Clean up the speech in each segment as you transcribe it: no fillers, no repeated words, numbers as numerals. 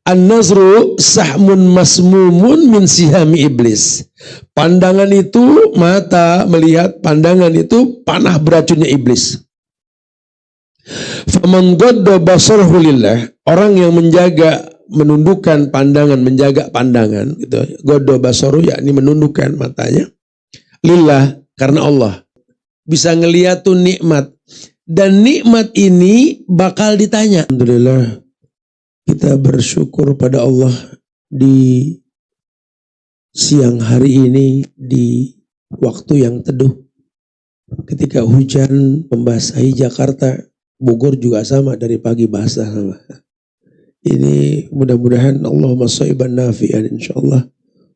An-nazru sahmun masmumun min sihami iblis. Pandangan itu, mata melihat, pandangan itu panah beracunnya iblis. Faman gadda basarhu lillah, orang yang menundukkan pandangan, menjaga pandangan gitu. Gadda basaru yakni menundukkan matanya lillah, karena Allah. Bisa ngeliat tuh nikmat. Dan nikmat ini bakal ditanya. Alhamdulillah, kita bersyukur pada Allah di siang hari ini, di waktu yang teduh. Ketika hujan membasahi Jakarta, Bogor juga sama, dari pagi basah sama. Ini mudah-mudahan Allahumma shayban nafi'an, insyaallah.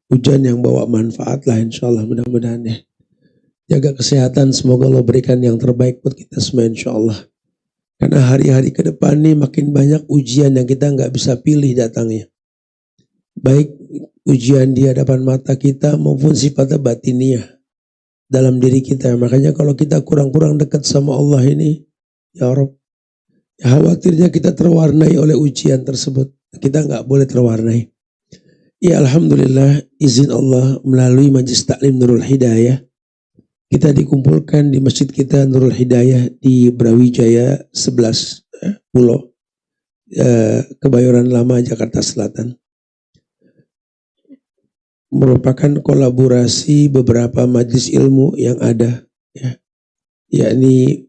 Hujan yang bawa manfaat lah insyaallah, mudah-mudahan ya. Jaga kesehatan, semoga Allah berikan yang terbaik buat kita semua insyaallah. Karena hari-hari ke depan nih makin banyak ujian yang kita nggak bisa pilih datangnya. Baik ujian di hadapan mata kita maupun sifatnya batiniah dalam diri kita. Makanya kalau kita kurang-kurang dekat sama Allah ini, ya Rabb, ya khawatirnya kita terwarnai oleh ujian tersebut. Kita nggak boleh terwarnai. Ya Alhamdulillah, izin Allah melalui Majelis Taklim Nurul Hidayah, kita dikumpulkan di masjid kita Nurul Hidayah di Brawijaya 11 Pulau, Kebayoran Lama, Jakarta Selatan. Merupakan kolaborasi beberapa majelis ilmu yang ada, ya, yakni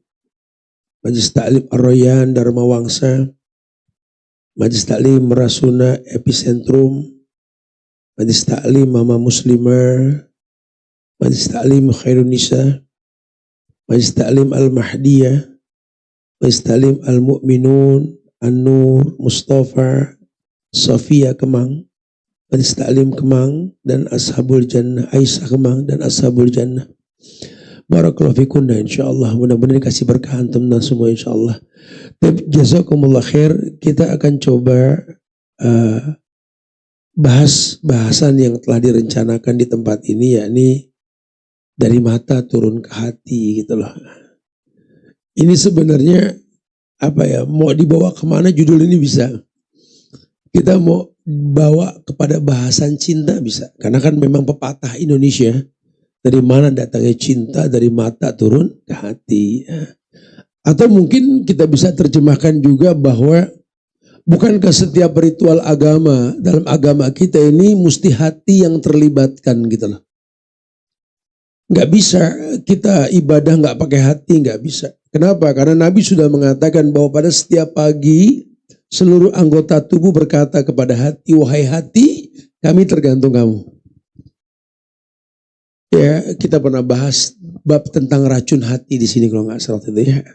Majelis Taklim Ar-Royan Dharma Wangsa, Majelis Taklim Rasuna Epicentrum, Majelis Taklim Mama Muslimah, Majelis Taklim Khairun Nisa, Majelis Taklim Al-Mahdiyah, Majelis Taklim Al-Mu'minun, An-Nur, Mustafa, Sofia Kemang, Majelis Taklim Kemang dan Ashabul Jannah, Aisyah Kemang dan Ashabul Jannah. Barakallahu fikunna insyaallah, mudah-mudahan dikasih berkah antum dan semua insyaallah. Jazakumullah khair. Kita akan coba bahas bahasan yang telah direncanakan di tempat ini, yakni dari mata turun ke hati gitu loh. Ini sebenarnya apa ya, mau dibawa kemana judul ini bisa. Kita mau bawa kepada bahasan cinta bisa. Karena kan memang pepatah Indonesia, dari mana datangnya cinta, dari mata turun ke hati. Atau mungkin kita bisa terjemahkan juga bahwa bukankah setiap ritual agama, dalam agama kita ini mesti hati yang terlibatkan gitu loh. Nggak bisa kita ibadah nggak pakai hati, nggak bisa. Kenapa? Karena Nabi sudah mengatakan bahwa pada setiap pagi seluruh anggota tubuh berkata kepada hati, wahai hati, kami tergantung kamu. Ya, kita pernah bahas bab tentang racun hati di sini kalau nggak salah itu ya.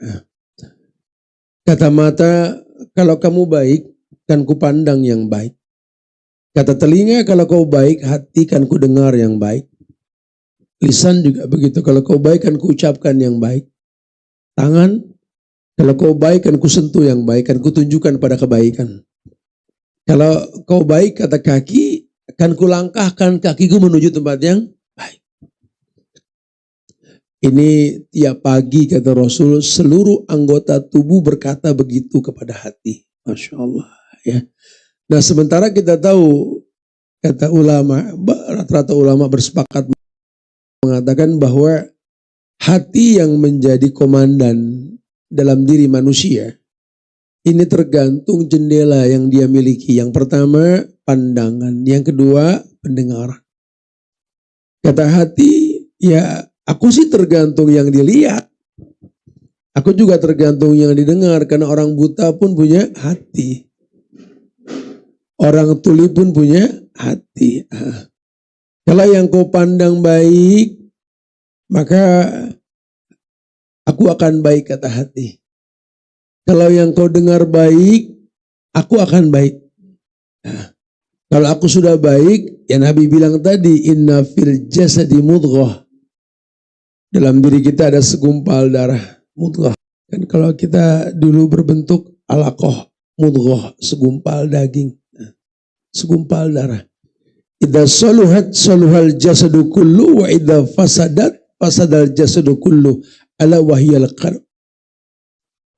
Kata mata, kalau kamu baik, kan ku pandang yang baik. Kata telinga, kalau kau baik, hati kan ku dengar yang baik. Lisan juga begitu, kalau kau baik kan ku ucapkan yang baik. Tangan, kalau kau baik kan ku sentuh yang baik, kan ku tunjukkan pada kebaikan. Kalau kau baik, kata kaki, kan ku langkahkan kakiku menuju tempat yang baik. Ini tiap pagi kata Rasul, seluruh anggota tubuh berkata begitu kepada hati. Masya Allah ya. Nah sementara kita tahu, kata ulama, rata-rata ulama bersepakat mengatakan bahwa hati yang menjadi komandan dalam diri manusia ini tergantung jendela yang dia miliki. Yang pertama pandangan, yang kedua pendengaran. Kata hati, ya aku sih tergantung yang dilihat, aku juga tergantung yang didengar, karena orang buta pun punya hati, orang tuli pun punya hati. Kalau yang kau pandang baik, maka aku akan baik, kata hati. Kalau yang kau dengar baik, aku akan baik. Kalau aku sudah baik, yang Nabi bilang tadi, inna fil jasadi mudghah. Dalam diri kita ada segumpal darah, mudghah. Kan kalau kita dulu berbentuk alaqah, mudghah, segumpal daging, segumpal darah. Idza saluhat saluhal jasadu kullu wa idza fasadat fasadal jasadu kullu ala wahyal qalb.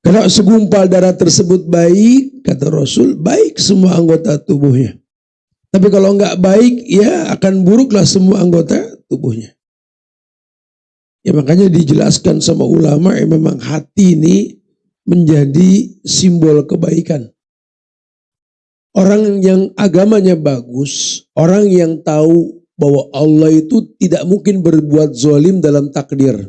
Kalau segumpal darah tersebut baik, kata Rasul, baik semua anggota tubuhnya. Tapi kalau nggak baik, ya akan buruklah semua anggota tubuhnya. Ya makanya dijelaskan sama ulama, ya memang hati ini menjadi simbol kebaikan. Orang yang agamanya bagus, orang yang tahu bahwa Allah itu tidak mungkin berbuat zalim dalam takdir.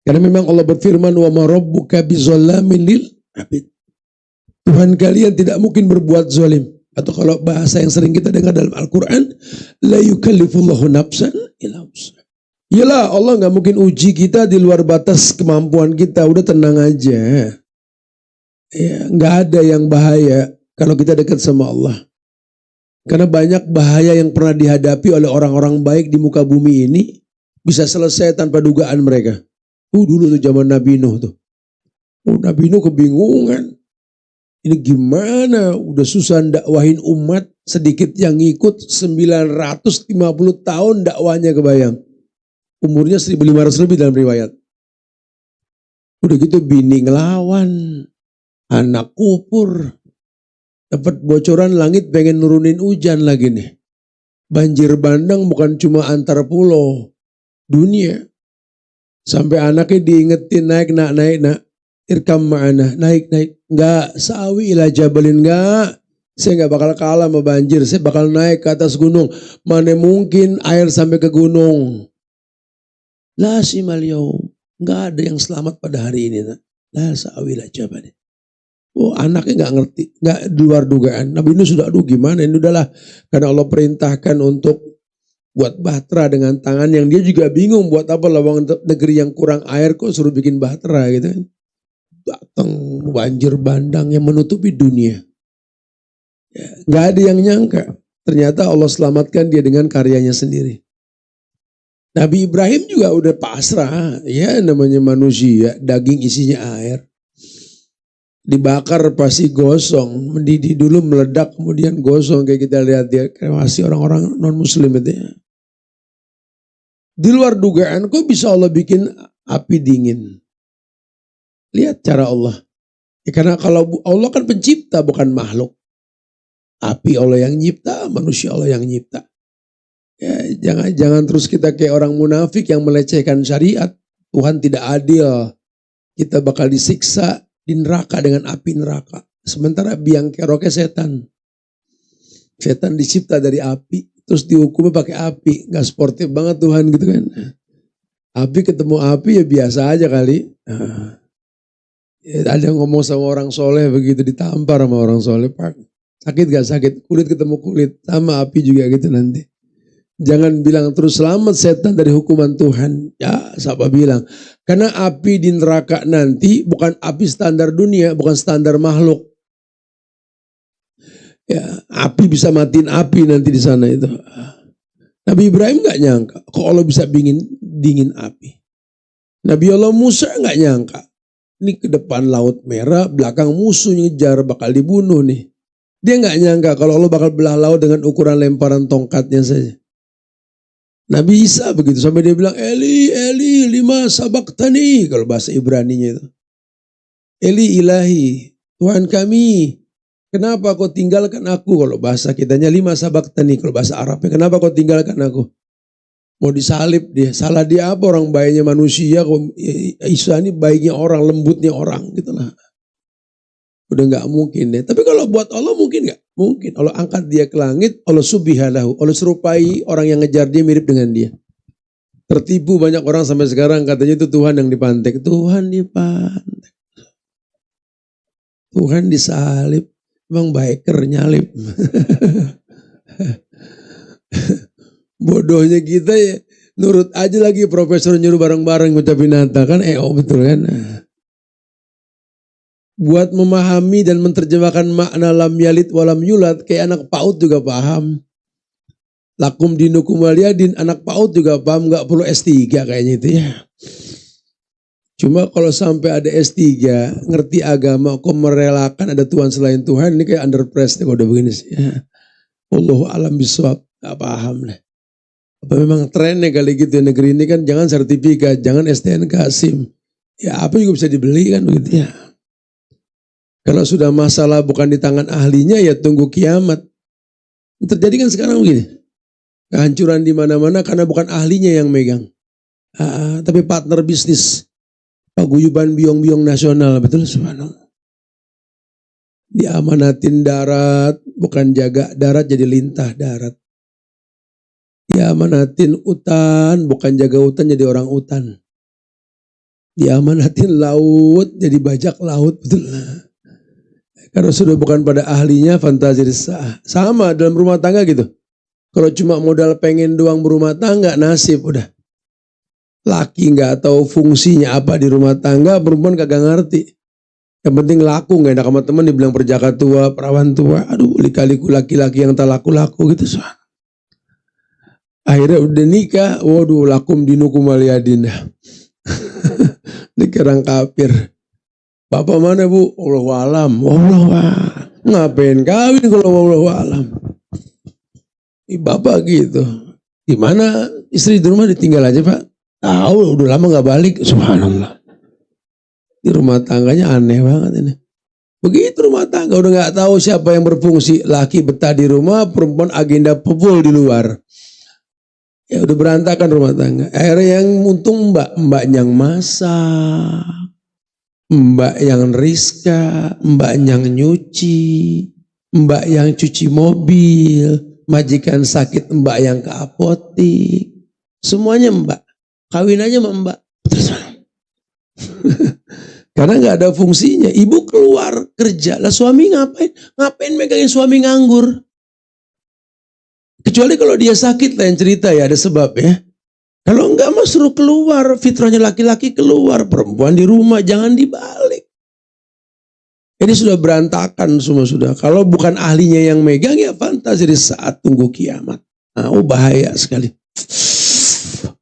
Karena memang Allah berfirman, wa ma rabbuka bizallamin lil abid. Tuhan kalian tidak mungkin berbuat zalim. Atau kalau bahasa yang sering kita dengar dalam Al-Quran, la yukallifullahu nafsan illa wus'aha. Iyalah, Allah nggak mungkin uji kita di luar batas kemampuan kita. Udah tenang aja. Ya, nggak ada yang bahaya kalau kita dekat sama Allah. Karena banyak bahaya yang pernah dihadapi oleh orang-orang baik di muka bumi ini bisa selesai tanpa dugaan mereka. Dulu tuh zaman Nabi Nuh tuh. Nabi Nuh kebingungan. Ini gimana? Udah susah dakwahin umat, sedikit yang ngikut, 950 tahun dakwanya kebayang. Umurnya 1500 lebih dalam riwayat. Udah gitu bini ngelawan, anak kupur, dapat bocoran langit pengen nurunin hujan lagi nih. Banjir bandang bukan cuma antar pulau, dunia. Sampai anaknya diingetin naik nak. Irkam ma'ana, naik. Enggak, sa'awi ila jabalin, enggak. Saya enggak bakal kalah sama banjir, saya bakal naik ke atas gunung. Mana mungkin air sampai ke gunung. La simal yaum, enggak ada yang selamat pada hari ini. La sa'awi ila jabalin. Oh, anaknya enggak ngerti, enggak di luar dugaan. Nabi Nuh sudah, aduh gimana, ini udahlah. Karena Allah perintahkan untuk buat bahtera dengan tangan yang dia juga bingung buat apa lawang negeri yang kurang air kok suruh bikin bahtera gitu kan. Datang banjir bandang yang menutupi dunia. Ya, gak ada yang nyangka. Ternyata Allah selamatkan dia dengan karyanya sendiri. Nabi Ibrahim juga udah pasrah. Ya namanya manusia, daging isinya air. Dibakar pasti gosong. Mendidih dulu meledak kemudian gosong. Kayak kita lihat dia masih orang-orang non muslim itu ya. Di luar dugaan kok bisa Allah bikin api dingin. Lihat cara Allah. Ya, karena kalau Allah kan pencipta bukan makhluk. Api Allah yang nyipta, manusia Allah yang nyipta. Ya, jangan terus kita kayak orang munafik yang melecehkan syariat. Tuhan tidak adil. Kita bakal disiksa di neraka dengan api neraka. Sementara biang keroknya setan. Setan dicipta dari api, terus dihukumnya pakai api. Gak sportif banget Tuhan gitu kan. Api ketemu api ya biasa aja kali. Ada yang ngomong sama orang soleh begitu ditampar sama orang soleh, Pak. Sakit gak sakit? Kulit ketemu kulit, sama api juga gitu nanti. Jangan bilang terus selamat setan dari hukuman Tuhan. Ya, siapa bilang? Karena api di neraka nanti bukan api standar dunia, bukan standar makhluk. Ya, api bisa matiin api nanti di sana itu. Nabi Ibrahim gak nyangka, kok Allah bisa dingin api. Nabi Allah Musa gak nyangka. Ini ke depan laut merah, belakang musuh ngejar, bakal dibunuh nih. Dia nggak nyangka kalau Allah bakal belah laut dengan ukuran lemparan tongkatnya saja. Nabi Isa begitu, sampai dia bilang, Eli, lima sabaktani, kalau bahasa Ibraninya itu. Eli ilahi, Tuhan kami, kenapa kau tinggalkan aku? Kalau bahasa kitanya lima sabaktani, kalau bahasa Arabnya, kenapa kau tinggalkan aku? Mau disalib dia, salah dia apa orang bayinya manusia, Isa ini bayinya orang, lembutnya orang gitu lah. Udah gak mungkin deh. Tapi kalau buat Allah mungkin gak? Mungkin. Allah angkat dia ke langit, Allah subihalahu, Allah serupai orang yang ngejar dia mirip dengan dia. Tertipu banyak orang sampai sekarang katanya itu Tuhan yang dipantek. Tuhan dipantek. Tuhan disalib. Emang biker nyalip. Bodohnya kita ya nurut aja lagi profesor nyuruh bareng-bareng ngucapin nata kan betul kan. Buat memahami dan menerjemahkan makna lam yalid walam yulad kayak anak PAUD juga paham. Lakum dinukum waliyadin anak PAUD juga paham, nggak perlu S3 kayaknya itu ya. Cuma kalau sampai ada S3 ngerti agama kok merelakan ada Tuhan selain Tuhan, ini kayak underpress deh kalau udah begini sih ya. Allahu alam bisawab, nggak paham deh. Apa memang trennya kali gitu ya, negeri ini kan jangan sertifikat, jangan STNK, SIM. Ya apa juga bisa dibeli kan begitu ya. Kalau sudah masalah bukan di tangan ahlinya, ya tunggu kiamat. Terjadi kan sekarang begini. Kehancuran di mana-mana karena bukan ahlinya yang megang. Tapi partner bisnis. Paguyuban biong-biong nasional. Betul, subhanallah. Diamanatin darat, bukan jaga darat jadi lintah darat. Diamanatin hutan, bukan jaga hutan jadi orang hutan. Diamanatin laut, jadi bajak laut. Betul. Karena sudah bukan pada ahlinya, fantasi resah. Sama dalam rumah tangga gitu. Kalau cuma modal pengen doang berumah tangga, nasib udah. Laki nggak tahu fungsinya apa di rumah tangga, perempuan kagak ngerti. Yang penting laku, nggak enak sama teman dibilang perjaka tua, perawan tua. Aduh, lika-liku laki-laki yang tak laku-laku gitu. Akhirnya udah nikah, waduh lakum dinukum waliyadin. Dikirang kafir. Bapak mana bu? Allahualam. Allahualam. Ngapain kawin kalau Allahualam? Bapak gitu. Gimana istri di rumah ditinggal aja pak? Tahu udah lama gak balik. Subhanallah. Di rumah tangganya aneh banget ini. Begitu rumah tangga udah gak tahu siapa yang berfungsi. Laki betah di rumah, perempuan agenda pebul di luar. Ya udah berantakan rumah tangga. Akhirnya yang untung mbaknya yang masak. Mbak yang Rizka, mbak yang nyuci, mbak yang cuci mobil, majikan sakit mbak yang ke apotik, semuanya mbak, kawin aja sama mbak. Karena nggak ada fungsinya. Ibu keluar kerja, lah suami ngapain megangin suami nganggur? Kecuali kalau dia sakit lah yang cerita ya, ada sebab ya. Kalau enggak mah suruh keluar, fitrahnya laki-laki keluar, perempuan di rumah, jangan dibalik. Ini sudah berantakan semua sudah. Kalau bukan ahlinya yang megang ya fantasi di saat tunggu kiamat. Bahaya sekali.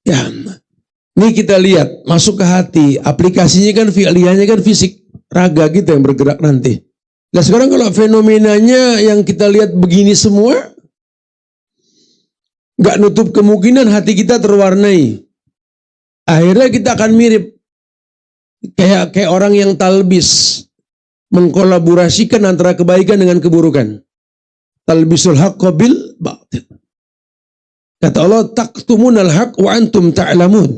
Ya, ini kita lihat masuk ke hati. Aplikasinya kan fi'liyahnya kan fisik, raga kita yang bergerak nanti. Nah sekarang kalau fenomenanya yang kita lihat begini semua, gak nutup kemungkinan hati kita terwarnai. Akhirnya kita akan mirip. Kayak orang yang talbis. Mengkolaborasikan antara kebaikan dengan keburukan. Talbisul haqqa bil batil. Kata Allah, taktumunal haq wa antum ta'lamun.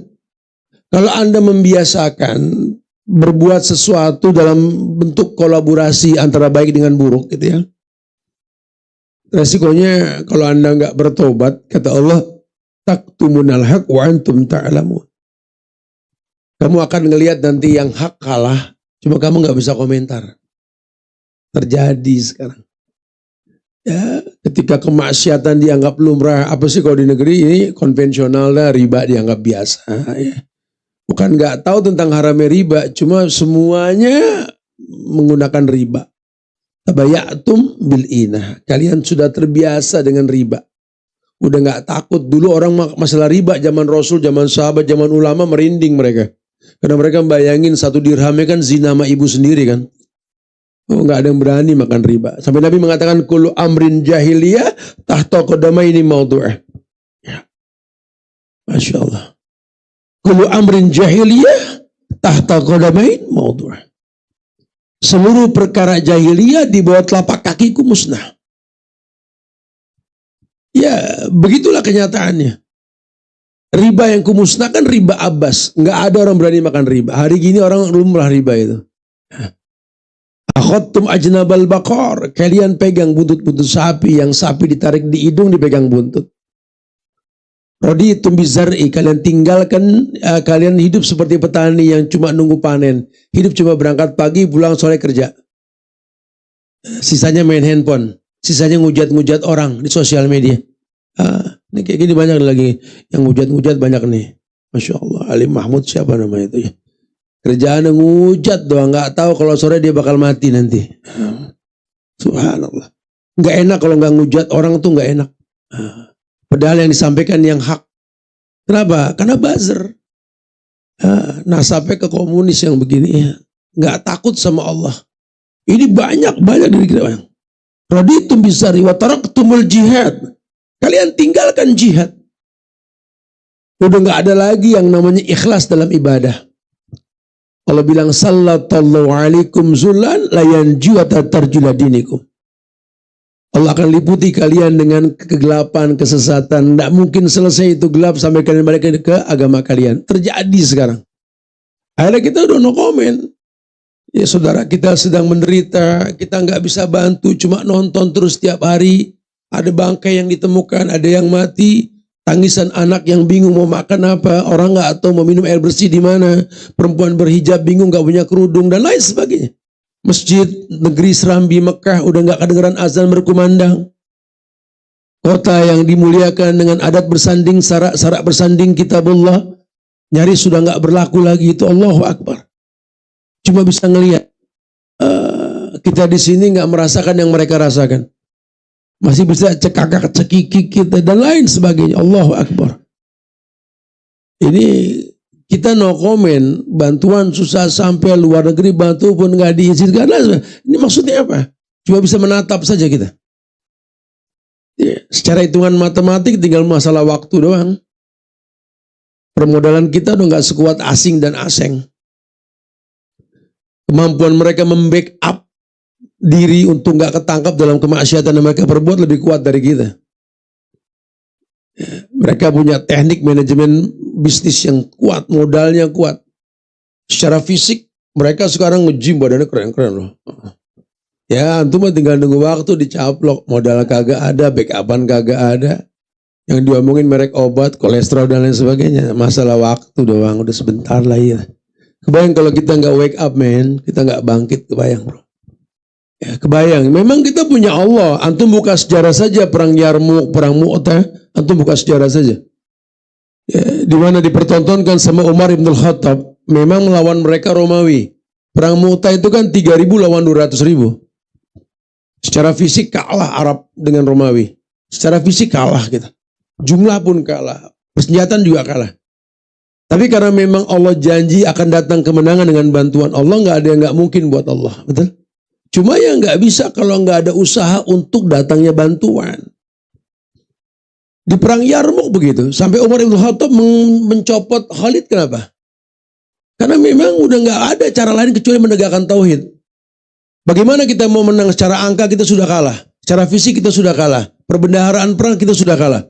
Kalau Anda membiasakan berbuat sesuatu dalam bentuk kolaborasi antara baik dengan buruk gitu ya. Resikonya kalau Anda nggak bertobat, kata Allah, taktumunal haq wa antum ta'lamun. Kamu akan ngelihat nanti yang hak kalah, cuma kamu nggak bisa komentar. Terjadi sekarang. Ya, ketika kemaksiatan dianggap lumrah, apa sih kalau di negeri ini konvensional dah, riba dianggap biasa. Ya. Bukan nggak tahu tentang haramnya riba, cuma semuanya menggunakan riba. Tabayatum bil inah. Kalian sudah terbiasa dengan riba. Udah gak takut. Dulu orang masalah riba zaman Rasul, zaman sahabat, zaman ulama merinding mereka. Karena mereka bayangin 1 dirhamnya kan zina sama ibu sendiri kan. Gak ada yang berani makan riba. Sampai Nabi mengatakan kullu amrin jahiliyah tahta qadamaini mawdu'ah. Ya. Masya Allah. Kullu amrin jahiliyah tahta qadamaini mawdu'ah. Seluruh perkara jahiliyah di bawah telapak kakiku musnah. Ya, begitulah kenyataannya. Riba yang kumusnahkan riba Abbas. Nggak ada orang berani makan riba. Hari gini orang lumrah riba itu. Akhadtum ajnabal baqar. Kalian pegang buntut-buntut sapi. Yang sapi ditarik di hidung, dipegang buntut. Raditum bizar'i, kalian tinggalkan, kalian hidup seperti petani yang cuma nunggu panen. Hidup cuma berangkat pagi, pulang sore kerja. Sisanya main handphone. Sisanya ngujat-ngujat orang di sosial media. Ini kayak gini banyak lagi. Yang ngujat-ngujat banyak nih. Masya Allah, Ali Mahmud siapa namanya itu ya. Kerjaan ngujat doang, gak tahu kalau sore dia bakal mati nanti. Subhanallah. Gak enak kalau gak ngujat orang tuh gak enak. Padahal yang disampaikan yang hak. Kenapa? Karena buzzer. Nasabnya ke komunis yang begini ya. Nggak takut sama Allah. Ini banyak dari kita. Raditum bisari wa taraktumul jihad. Kalian tinggalkan jihad. Udah nggak ada lagi yang namanya ikhlas dalam ibadah. Allah bilang sallallahu alaikum zulan layan juata tarjuladinikum. Allah akan liputi kalian dengan kegelapan, kesesatan. Tidak mungkin selesai itu gelap sampai kalian balik ke agama kalian. Terjadi sekarang. Akhirnya kita udah no comment. Ya saudara, kita sedang menderita, kita nggak bisa bantu, cuma nonton terus tiap hari. Ada bangkai yang ditemukan, ada yang mati. Tangisan anak yang bingung mau makan apa, orang nggak tahu mau minum air bersih di mana, perempuan berhijab bingung nggak punya kerudung dan lain sebagainya. Masjid negeri Serambi Mekah udah nggak kedengeran azan berkumandang. Kota yang dimuliakan dengan adat bersanding, sarak bersanding kitabullah, nyaris sudah nggak berlaku lagi. Itu Allahu Akbar. Cuma bisa ngelihat kita di sini nggak merasakan yang mereka rasakan. Masih bisa cekakak cekikik kita dan lain sebagainya. Allahu Akbar. Ini kita no comment, bantuan susah sampai luar negeri bantu pun nggak diizinkan. Ini maksudnya apa? Cuma bisa menatap saja kita. Ya, secara hitungan matematik tinggal masalah waktu doang. Permodalan kita udah nggak sekuat asing dan asing. Kemampuan mereka membackup diri untuk nggak ketangkap dalam kemaksiatan yang mereka perbuat lebih kuat dari kita. Mereka punya teknik manajemen bisnis yang kuat, modalnya kuat. Secara fisik mereka sekarang nge-gym badannya keren-keren loh. Ya antum tinggal nunggu waktu dicaplok, modal kagak ada, backupan kagak ada. Yang diomongin merek obat, kolesterol dan lain sebagainya. Masalah waktu doang, udah sebentar lah ya. Kebayang kalau kita nggak wake up man, kita nggak bangkit, kebayang bro. Ya, kebayang, memang kita punya Allah. Antum buka sejarah saja perang Yarmuk, perang Mu'tah, antum buka sejarah saja. Ya, di mana dipertontonkan sama Umar ibn Khattab, memang melawan mereka Romawi. Perang Mu'tah itu kan 3.000 lawan 200.000. Secara fisik kalah Arab dengan Romawi. Secara fisik kalah kita. Jumlah pun kalah, persenjataan juga kalah. Tapi karena memang Allah janji akan datang kemenangan dengan bantuan Allah, nggak ada yang nggak mungkin buat Allah, betul? Cuma ya nggak bisa kalau nggak ada usaha untuk datangnya bantuan. Di perang Yarmuk begitu, sampai Umar ibn Khattab mencopot Khalid, kenapa? Karena memang udah nggak ada cara lain kecuali menegakkan tauhid. Bagaimana kita mau menang secara angka kita sudah kalah, secara fisik kita sudah kalah, perbendaharaan perang kita sudah kalah.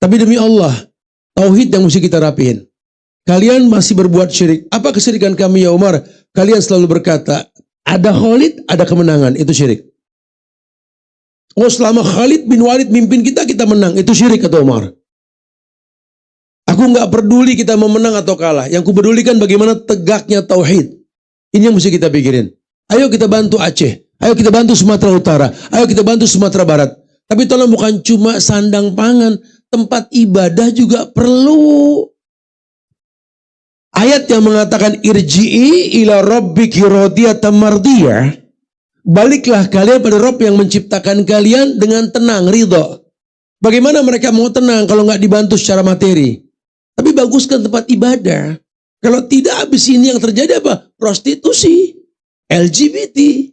Tapi demi Allah, tauhid yang mesti kita rapihin. Kalian masih berbuat syirik. Apa kesyirikan kami ya Umar? Kalian selalu berkata, ada Khalid, ada kemenangan, itu syirik. Oh selama Khalid bin Walid mimpin kita menang, itu syirik kata Umar. Aku nggak peduli kita mau menang atau kalah. Yang ku pedulikan bagaimana tegaknya tauhid. Ini yang mesti kita pikirin. Ayo kita bantu Aceh, ayo kita bantu Sumatera Utara, ayo kita bantu Sumatera Barat. Tapi tolong bukan cuma sandang pangan, tempat ibadah juga perlu. Ayat yang mengatakan irji'i ila rabbiki radiyatan mardiyah. Baliklah kalian pada Rabb yang menciptakan kalian dengan tenang, ridho. Bagaimana mereka mau tenang kalau nggak dibantu secara materi? Tapi baguskan tempat ibadah. Kalau tidak, habis ini yang terjadi apa? Prostitusi, LGBT.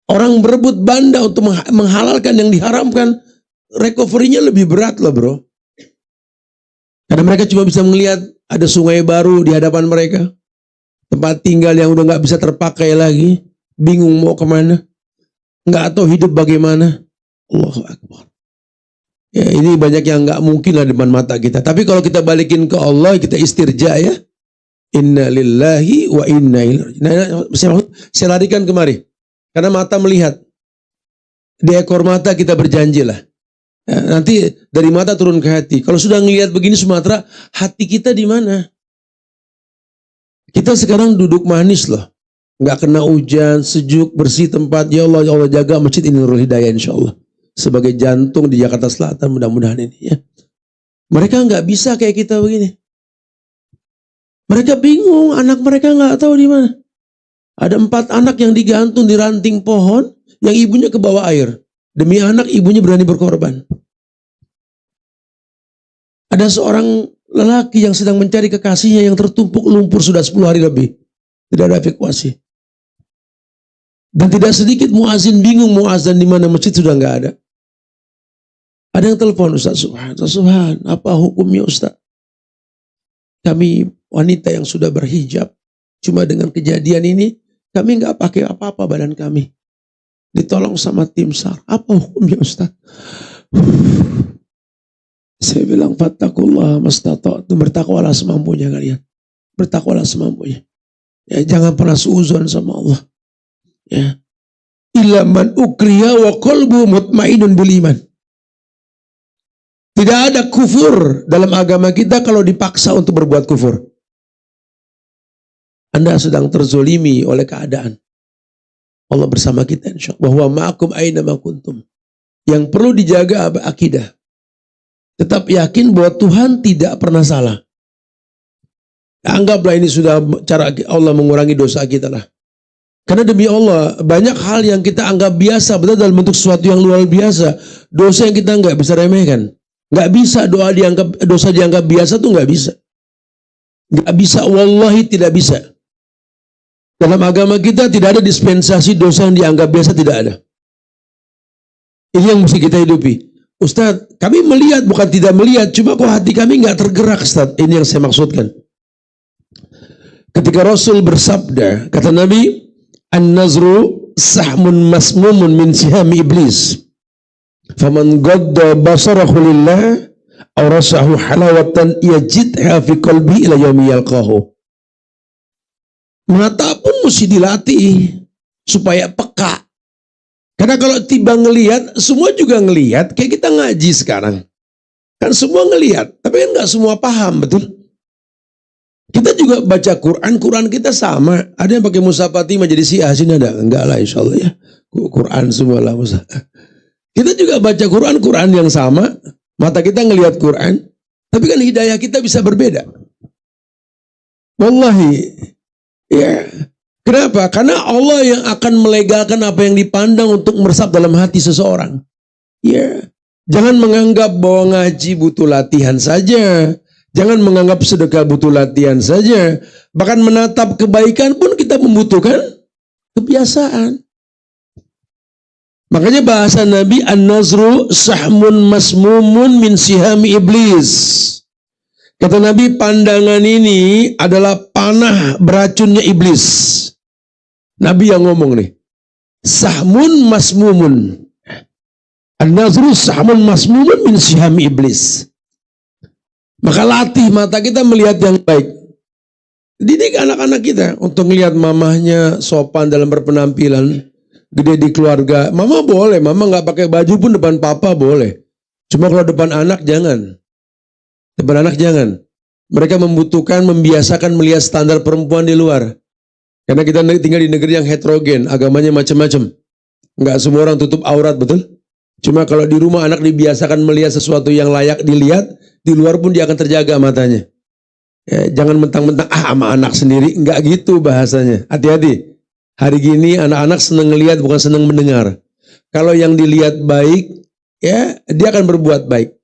Orang berebut banda untuk menghalalkan yang diharamkan. Recovery-nya lebih berat loh bro. Karena mereka cuma bisa melihat ada sungai baru di hadapan mereka. Tempat tinggal yang udah nggak bisa terpakai lagi. Bingung mau kemana. Nggak tahu hidup bagaimana. Allahu Akbar. Ya, ini banyak yang nggak mungkin lah depan mata kita. Tapi kalau kita balikin ke Allah, kita istirja ya. Inna lillahi wa inna ilaihi. Nah, saya larikan kemari. Karena mata melihat. Di ekor mata kita berjanji lah. Ya, nanti dari mata turun ke hati. Kalau sudah ngelihat begini Sumatera, hati kita di mana? Kita sekarang duduk manis loh. Nggak kena hujan, sejuk, bersih tempat. Ya Allah jaga masjid ini Nurul Hidayah insya Allah. Sebagai jantung di Jakarta Selatan mudah-mudahan ini ya. Mereka nggak bisa kayak kita begini. Mereka bingung, anak mereka nggak tahu di mana. Ada 4 anak yang digantung di ranting pohon, yang ibunya ke bawah air. Demi anak, ibunya berani berkorban. Ada seorang lelaki yang sedang mencari kekasihnya yang tertumpuk lumpur sudah 10 hari lebih. Tidak ada evakuasi. Dan tidak sedikit muazin bingung mau azan di mana, masjid sudah nggak ada. Ada yang telepon, Ustaz Subhan, apa hukumnya Ustaz? Kami wanita yang sudah berhijab, Cuma dengan kejadian ini, kami nggak pakai apa-apa badan kami. Ditolong sama tim SAR. Apa hukumnya Ustaz? Saya bilang, fattakullah mastata'tum, bertakwalah semampunya kalian. Bertakwalah semampunya. Ya, jangan pernah suuzon sama Allah. Ya. Illa man ukriha wa qalbu mutmainun bil iman. Tidak ada kufur dalam agama kita kalau dipaksa untuk berbuat kufur. Anda sedang terzolimi oleh keadaan. Allah bersama kita insya Allah. Wa ma'akum aina ma kuntum. Yang perlu dijaga akidah. Tetap yakin bahwa Tuhan tidak pernah salah. Anggaplah ini sudah cara Allah mengurangi dosa kita lah. Karena demi Allah, banyak hal yang kita anggap biasa, betul dalam bentuk sesuatu yang luar biasa. Dosa yang kita nggak bisa remehkan. Nggak bisa dosa dianggap biasa tuh nggak bisa. Nggak bisa, wallahi tidak bisa. Dalam agama kita tidak ada dispensasi dosa yang dianggap biasa, tidak ada. Ini yang mesti kita hidupi. Ustaz, kami melihat bukan tidak melihat, cuma kok hati kami nggak tergerak, Ustaz. Ini yang saya maksudkan. Ketika Rasul bersabda, kata Nabi, an-nazru sahmun masmumun min sihami iblis. Faman gadda basarahu lillah aw rasahu halawatan yajidha fi qalbi ila yaumi yalqahu. Mata pun mesti dilatih supaya peka. Karena kalau tiba ngelihat, semua juga ngelihat, kayak kita ngaji sekarang. Kan semua ngelihat, tapi kan nggak semua paham, betul? Kita juga baca Quran, Quran kita sama. Ada yang pakai mushaf Fatimah jadi Syiah, sini ada? Enggak lah, insya Allah ya. Quran semua lah mushaf. Kita juga baca Quran, Quran yang sama. Mata kita ngelihat Quran, tapi kan hidayah kita bisa berbeda. Wallahi. Ya, kenapa? Karena Allah yang akan melegakan apa yang dipandang untuk meresap dalam hati seseorang. Ya, jangan menganggap bahwa ngaji butuh latihan saja. Jangan menganggap sedekah butuh latihan saja. Bahkan menatap kebaikan pun kita membutuhkan kebiasaan. Makanya bahasa Nabi, an-nazru sahmun masmumun min sihami iblis. Kata Nabi, pandangan ini adalah panah beracunnya iblis. Nabi yang ngomong nih. Sahmun masmumun. An-nazru sahmun masmumun min sihami iblis. Maka latih mata kita melihat yang baik. Didik anak-anak kita untuk melihat mamahnya sopan dalam berpenampilan. Gede di keluarga. Mama boleh, mama gak pakai baju pun depan papa boleh. Cuma kalau depan anak jangan. Depan anak jangan. Mereka membutuhkan, membiasakan melihat standar perempuan di luar. Karena kita tinggal di negeri yang heterogen, agamanya macam-macam. Nggak semua orang tutup aurat, betul? Cuma kalau di rumah anak dibiasakan melihat sesuatu yang layak dilihat, di luar pun dia akan terjaga matanya. Ya, jangan mentang-mentang, sama anak sendiri. Nggak gitu bahasanya. Hati-hati. Hari gini anak-anak senang ngelihat, bukan senang mendengar. Kalau yang dilihat baik, ya dia akan berbuat baik.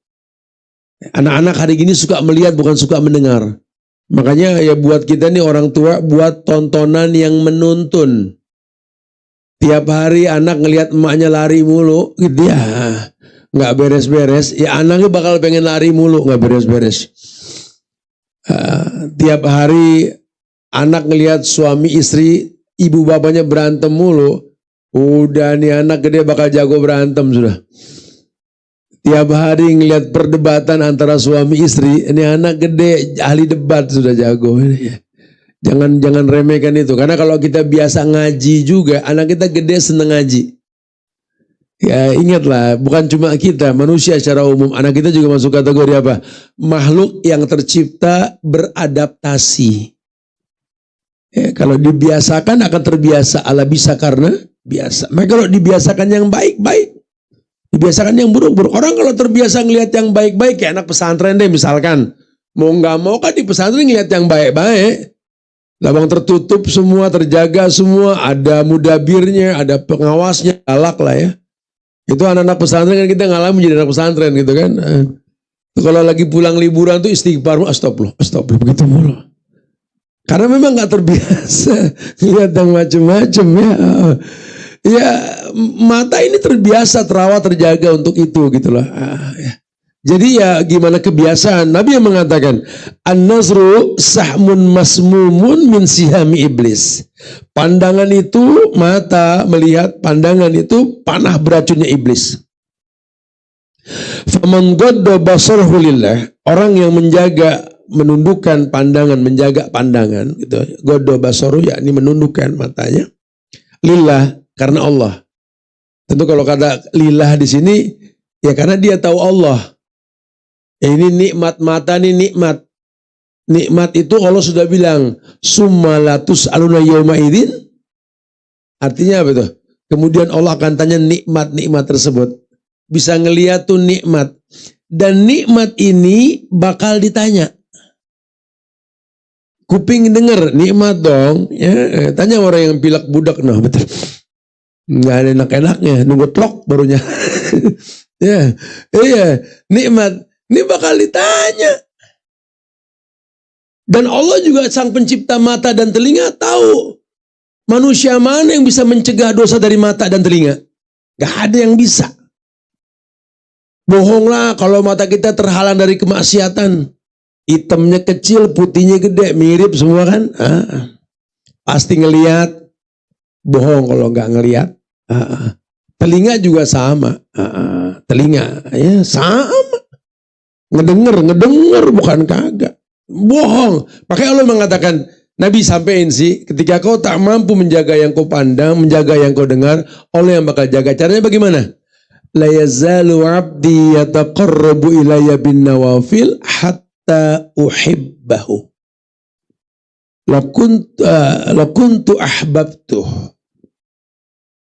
Anak-anak hari gini suka melihat bukan suka mendengar. Makanya ya buat kita nih orang tua buat tontonan yang menuntun. Tiap hari anak ngelihat emaknya lari mulu, gitu ya nggak beres-beres. Ya anaknya bakal pengen lari mulu, nggak beres-beres. Tiap hari anak ngelihat suami istri, ibu bapaknya berantem mulu. Udah nih anak gede bakal jago berantem sudah. Tiap hari ngelihat perdebatan antara suami istri, ini anak gede ahli debat sudah jago. Jangan remehkan itu. Karena kalau kita biasa ngaji juga, anak kita gede seneng ngaji. Ya ingatlah, bukan cuma kita, manusia secara umum. Anak kita juga masuk kategori apa? Makhluk yang tercipta beradaptasi. Ya, kalau dibiasakan akan terbiasa. Ala bisa karena biasa. Maka kalau dibiasakan yang baik-baik, dibiasakan yang buruk-buruk. Orang kalau terbiasa ngelihat yang baik-baik, kayak anak pesantren deh misalkan. Mau nggak mau kan di pesantren ngelihat yang baik-baik. Labang tertutup semua, terjaga semua. Ada mudabirnya, ada pengawasnya, galak lah ya. Itu anak-anak pesantren kan kita ngalamin menjadi anak pesantren gitu kan. Kalau lagi pulang liburan tuh istighfar, astagfirullah, begitu mulu. Karena memang nggak terbiasa lihat yang macam-macam ya. Ya mata ini terbiasa terawat terjaga untuk itu gitulah. Ya. Jadi ya gimana kebiasaan. Nabi yang mengatakan, an-nazru sahmun masmumun min sihami iblis. Pandangan itu, mata melihat pandangan itu panah beracunnya iblis. Faman gadda basarahu lillah, orang yang menjaga, menundukkan pandangan, menjaga pandangan gitu. Gadda basaru yakni menundukkan matanya lillah, karena Allah. Tentu kalau kata lillah di sini ya karena dia tahu Allah. Ini nikmat mata, ini nikmat. Nikmat itu Allah sudah bilang, summa latus aluna yauma idzin. Artinya apa itu? Kemudian Allah akan tanya nikmat-nikmat tersebut. Bisa ngeliat tuh nikmat. Dan nikmat ini bakal ditanya. Kuping denger, nikmat dong. Ya, tanya orang yang pilek budak, nah betul. Nggak ada enak-enaknya, nunggu tlok barunya. Ya, iya, nikmat. Ini bakal ditanya. Dan Allah juga sang pencipta mata dan telinga tahu manusia mana yang bisa mencegah dosa dari mata dan telinga. Gak ada yang bisa. Bohonglah kalau mata kita terhalang dari kemaksiatan. Hitamnya kecil, putihnya gede, mirip semua kan. Pasti ngelihat. Bohong kalau gak ngelihat. Telinga juga sama. Telinga ya sama. Ngedenger bukan kagak. Bohong. Makanya Allah mengatakan, Nabi sampein sih, ketika kau tak mampu menjaga yang kau pandang, menjaga yang kau dengar, Allah yang bakal jaga. Caranya bagaimana? La yazalu 'abdi yataqarrabu ilayya bin nawafil hatta uhibbahu. La kuntu ahbabtuh.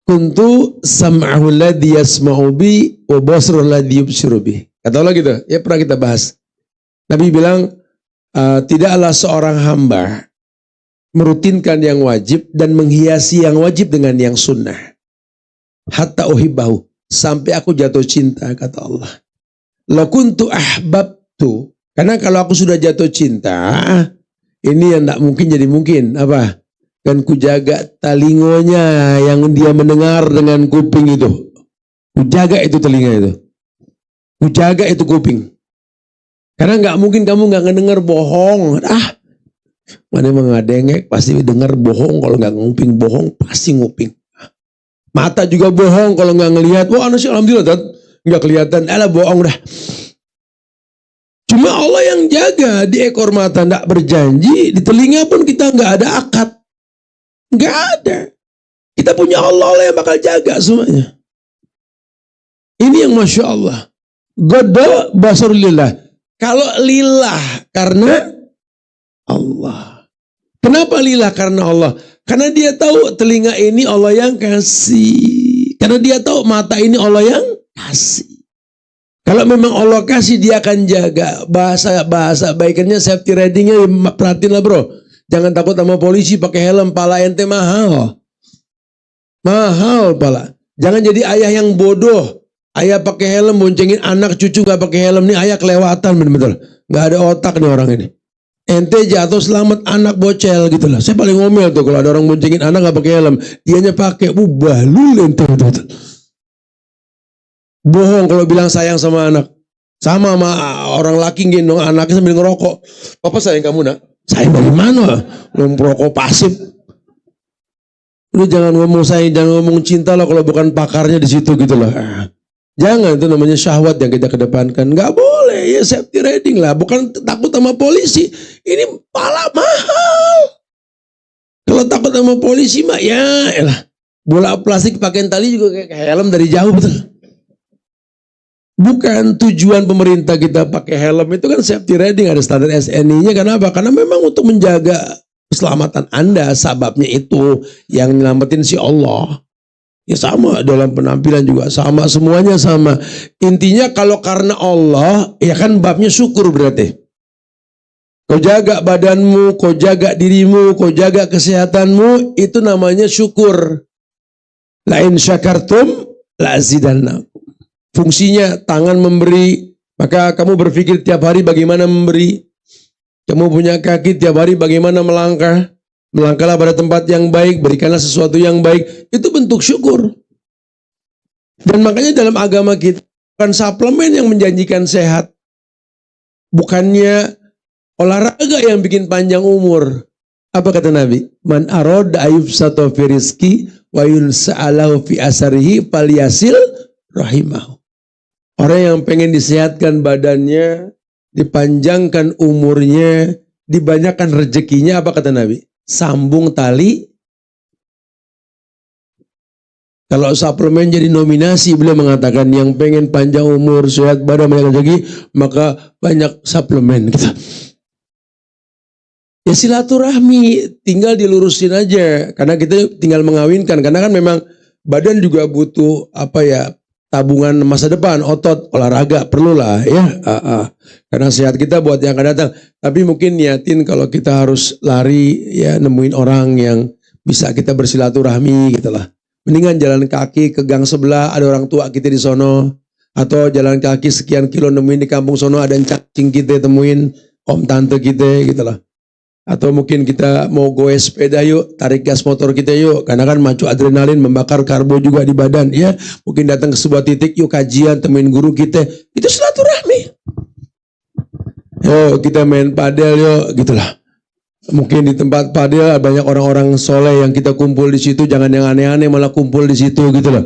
Kuntu sam'ahu alladhi yasma'u bi wa basruhu alladhi yubsiru bi. Kata Allah gitu, ya pernah kita bahas. Nabi bilang, tidaklah seorang hamba merutinkan yang wajib dan menghiasi yang wajib dengan yang sunnah. Hatta uhibbahu, sampai aku jatuh cinta, kata Allah. Lakuntu ahbabtu, karena kalau aku sudah jatuh cinta, ini yang tak mungkin jadi mungkin. Apa? Dan kujaga telingonya yang dia mendengar dengan kuping itu. Kujaga itu telinga itu. Kujaga itu kuping. Karena nggak mungkin kamu nggak ngedenger bohong. Mana emang nggak dengek, pasti denger bohong. Kalau nggak nguping bohong, pasti nguping. Mata juga bohong kalau nggak ngelihat. Wah, anak sih alhamdulillah nggak kelihatan. Alah bohong dah. Cuma Allah yang jaga di ekor mata, nggak berjanji. Di telinga pun kita nggak ada akad, nggak ada. Kita punya Allah yang bakal jaga semuanya. Ini yang masya Allah. Gadda basar lillah. Kalau lillah karena Allah. Kenapa lillah karena Allah? Karena dia tahu telinga ini Allah yang kasih. Karena dia tahu mata ini Allah yang kasih. Kalau memang Allah kasih, dia akan jaga. Bahasa baikannya, safety ridingnya, perhatiin lah bro. Jangan takut sama polisi pakai helm, pala ente mahal. Mahal pala. Jangan jadi ayah yang bodoh. Ayah pakai helm boncengin anak cucu gak pakai helm, nih ayah kelewatan betul-betul. Gak ada otak nih orang ini. Ente jatuh selamat anak bocel gitu lah. Saya paling ngomel tuh kalau ada orang boncengin anak gak pakai helm, dianya pakai, balul ente betul-betul. Bohong kalau bilang sayang sama anak. Sama orang laki gendong anaknya sambil ngerokok. Papa sayang kamu nak? Sayang dari mana? Ngerokok pasif. Lu jangan ngomong sayang, jangan ngomong cinta lah kalau bukan pakarnya di situ gitu lah. Jangan, itu namanya syahwat yang kita kedepankan. Nggak boleh, ya safety riding lah. Bukan takut sama polisi. Ini pala mahal. Kalau takut sama polisi mah ya elah. Bola plastik pakaian tali juga kayak helm dari jauh betul. Bukan tujuan pemerintah kita pakai helm itu kan safety riding, ada standar SNI-nya. Kenapa? Karena memang untuk menjaga keselamatan Anda, sababnya itu yang nyelamatin si Allah. Ya sama dalam penampilan juga sama, semuanya sama. Intinya kalau karena Allah, ya kan babnya syukur berarti. Kau jaga badanmu, kau jaga dirimu, kau jaga kesehatanmu, itu namanya syukur. La in syakartum la azidannakum. Fungsinya tangan memberi, maka kamu berpikir tiap hari bagaimana memberi. Kamu punya kaki tiap hari bagaimana melangkah. Melangkahlah pada tempat yang baik, berikanlah sesuatu yang baik. Itu bentuk syukur. Dan makanya dalam agama kita, bukan suplemen yang menjanjikan sehat. Bukannya olahraga yang bikin panjang umur. Apa kata Nabi? Man arada ayubsata fi rizqi wa yunsa'alahu fi asarihi falyasil rahimahu. Orang yang pengen disehatkan badannya, dipanjangkan umurnya, dibanyakan rezekinya, apa kata Nabi? Sambung tali. Kalau suplemen jadi nominasi, beliau mengatakan yang pengen panjang umur, sehat badan, banyak rezeki, maka banyak suplemen. Ya silaturahmi, tinggal dilurusin aja. Karena kita tinggal mengawinkan. Karena kan memang badan juga butuh tabungan masa depan, otot, olahraga, perlulah ya. Karena sehat kita buat yang akan datang. Tapi mungkin niatin kalau kita harus lari, ya nemuin orang yang bisa kita bersilaturahmi gitu lah. Mendingan jalan kaki ke gang sebelah, ada orang tua kita di sono. Atau jalan kaki sekian kilo nemuin di kampung sono, ada cacing kita temuin, om tante kita gitu lah. Atau mungkin kita mau goes sepeda yuk, tarik gas motor kita yuk. Karena kan macu adrenalin, membakar karbo juga di badan. Ya, mungkin datang ke sebuah titik yuk kajian, temuin guru kita. Itu silaturahmi. Yuk kita main padel yuk, gitulah. Mungkin di tempat padel banyak orang-orang soleh yang kita kumpul di situ. Jangan yang aneh-aneh malah kumpul di situ gitulah.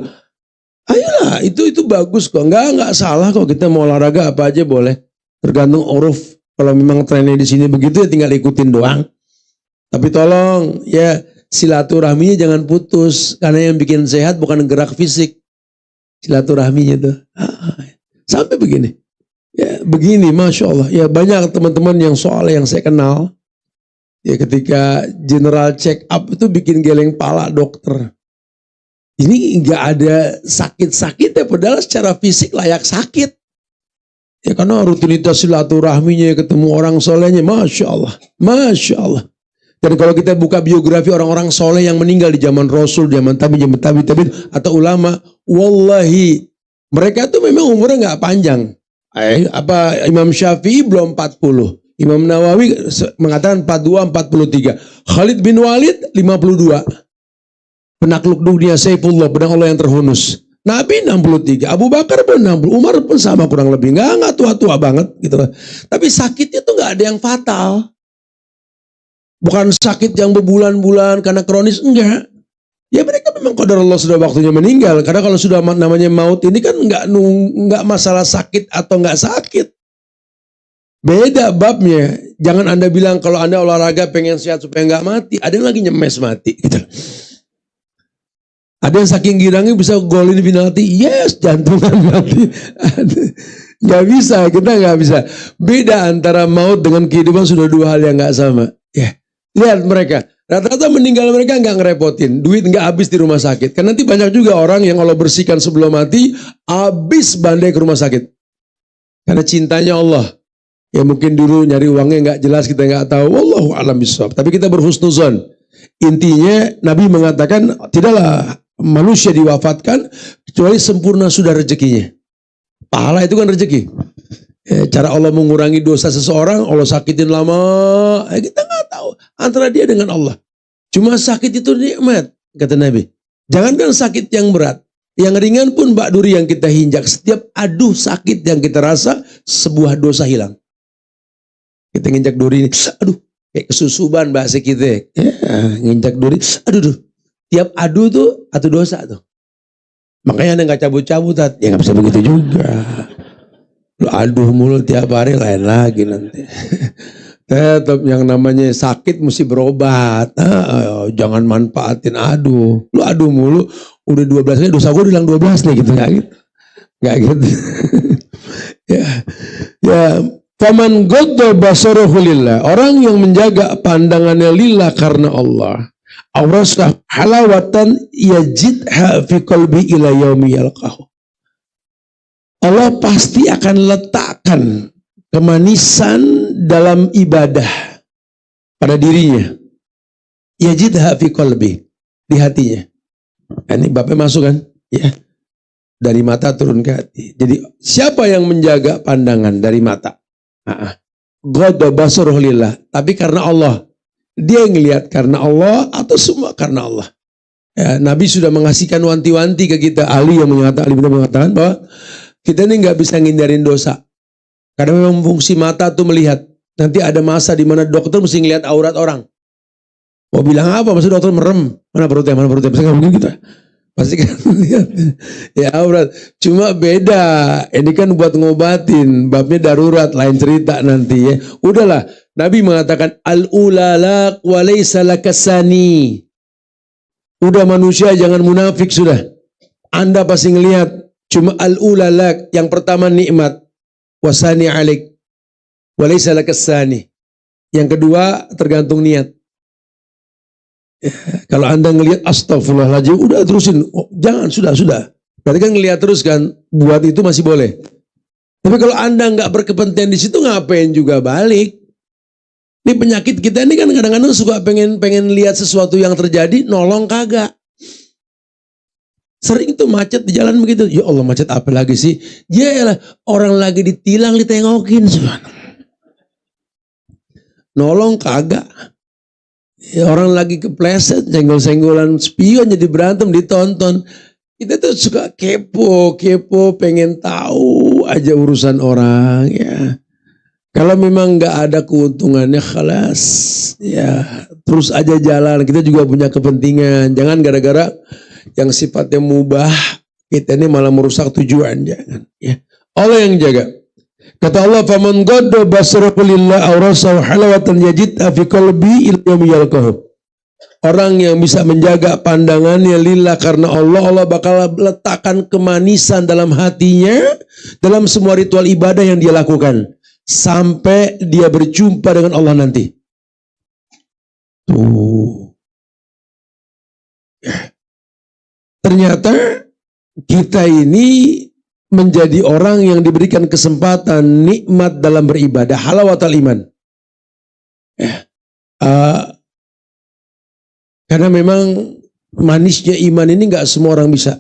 Ayolah, itu bagus kok. Enggak salah kok kita mau olahraga apa aja boleh. Tergantung uruf. Kalau memang trennya di sini begitu ya tinggal ikutin doang. Tapi tolong ya silaturahminya jangan putus. Karena yang bikin sehat bukan gerak fisik. Silaturahminya tuh. Sampai begini. Ya begini Masya Allah. Ya banyak teman-teman yang soleh yang saya kenal. Ya ketika general check up itu bikin geleng pala dokter. Ini nggak ada sakit-sakit ya padahal secara fisik layak sakit. Ya karena rutinitas silaturahminya ketemu orang solehnya, Masya Allah, Masya Allah. Dan kalau kita buka biografi orang-orang soleh yang meninggal di zaman Rasul, zaman tabi'in atau ulama, wallahi mereka tuh memang umurnya nggak panjang. Imam Syafi'i belum 40, Imam Nawawi mengatakan 42, 43, Khalid bin Walid 52, penakluk dunia Saifullah, pedang Allah yang terhunus. Nabi 63, Abu Bakar pun 60, Umar pun sama kurang lebih. Nggak tua-tua banget gitu loh. Tapi sakitnya tuh nggak ada yang fatal. Bukan sakit yang berbulan-bulan karena kronis, enggak. Ya mereka memang qadar Allah sudah waktunya meninggal. Karena kalau sudah namanya maut ini kan nggak masalah sakit atau nggak sakit. Beda babnya. Jangan Anda bilang kalau Anda olahraga pengen sehat supaya nggak mati. Ada yang lagi nyemes mati gitu. Ada yang saking girangnya bisa golin penalti, yes, jantungan mati. Gak bisa, kita gak bisa. Beda antara maut dengan kehidupan sudah dua hal yang gak sama. Ya, lihat mereka, rata-rata meninggal mereka gak ngerepotin, duit gak habis di rumah sakit. Kan nanti banyak juga orang yang kalau bersihkan sebelum mati, habis bandai ke rumah sakit. Karena cintanya Allah. Ya mungkin dulu nyari uangnya gak jelas, kita gak tahu. Wallahu a'lam bishawab. Tapi kita berhusnuzon. Intinya Nabi mengatakan tidaklah manusia diwafatkan kecuali sempurna sudah rezekinya. Pahala itu kan rezeki. Cara Allah mengurangi dosa seseorang, Allah sakitin lama, kita nggak tahu antara dia dengan Allah. Cuma sakit itu nikmat, kata Nabi. Jangankan sakit yang berat, yang ringan pun bak duri yang kita hinjak. Setiap aduh sakit yang kita rasa, sebuah dosa hilang. Kita nginjak duri ini, aduh, kayak kesusuban bahasa kita. Nginjak duri, aduh. Tiap adu tuh atau dosa tuh. Makanya Anda gak cabut-cabut, ya gak bisa begitu juga. Lu aduh mulu tiap hari lain lagi nanti. Tetap yang namanya sakit mesti berobat. Jangan manfaatin aduh. Lu aduh mulu, udah 12 kali dosa gue hilang 12 nih gitu. Gak gitu. Ya. Faman godda basaruhu lillah. Orang yang menjaga pandangannya lillah karena Allah. Awrasah halawatan yajidha fi qalbi ila yaumi yalqahu. Allah pasti akan letakkan kemanisan dalam ibadah pada dirinya. Yajidha fi qalbi, di hatinya. Ini Bapak masuk kan? Ya. Dari mata turun ke hati. Jadi siapa yang menjaga pandangan dari mata? Ghadda basaruhu lillah, tapi karena Allah. Dia ngelihat karena Allah atau semua karena Allah. Ya, Nabi sudah mengasihkan wanti-wanti ke kita. Ali bin Abi mengatakan bahwa kita ini nggak bisa ngindarin dosa. Karena memang fungsi mata tuh melihat. Nanti ada masa di mana dokter mesti ngelihat aurat orang. Mau bilang apa? Maksud dokter merem. Mana perutnya? Pasti nggak mungkin kita. Pasti kan lihat. Ya aurat. Cuma beda. Ini kan buat ngobatin. Babnya darurat. Lain cerita nanti ya. Udahlah. Nabi mengatakan al-ulalak wa laysa lakasani. Udah manusia jangan munafik sudah. Anda pasti ngelihat. Cuma al-ulalak. Yang pertama nikmat. Wasani alik. Wa laysa lakasani. Yang kedua tergantung niat. Ya, kalau Anda ngelihat astagfirullahaladzim, udah terusin. Oh, jangan, sudah. Berarti kan ngelihat terus kan, buat itu masih boleh. Tapi kalau Anda nggak berkepentingan di situ, ngapain juga balik? Ini penyakit kita ini kan kadang-kadang suka pengen lihat sesuatu yang terjadi, nolong kagak. Sering tuh macet di jalan begitu. Ya Allah, macet apa lagi sih? Ya orang lagi ditilang ditengokin. Nolong kagak. Ya, orang lagi kepleset, senggol-senggolan spion jadi berantem ditonton. Kita tuh suka kepo, pengen tahu aja urusan orang ya. Kalau memang nggak ada keuntungannya, khalas ya, terus aja jalan. Kita juga punya kepentingan. Jangan gara-gara yang sifatnya mubah kita ini malah merusak tujuan, jangan. Ya, Allah yang jaga. Kata Allah, "Faman ghadda basarahu lillah awrasahu halawatan yajidha fi qalbi ila yaumi yalqahu." Orang yang bisa menjaga pandangannya lillah karena Allah bakal letakkan kemanisan dalam hatinya dalam semua ritual ibadah yang dia lakukan sampai dia berjumpa dengan Allah nanti. Tuh. Ternyata kita ini menjadi orang yang diberikan kesempatan nikmat dalam beribadah, halawatul iman. Karena memang manisnya iman ini nggak semua orang bisa.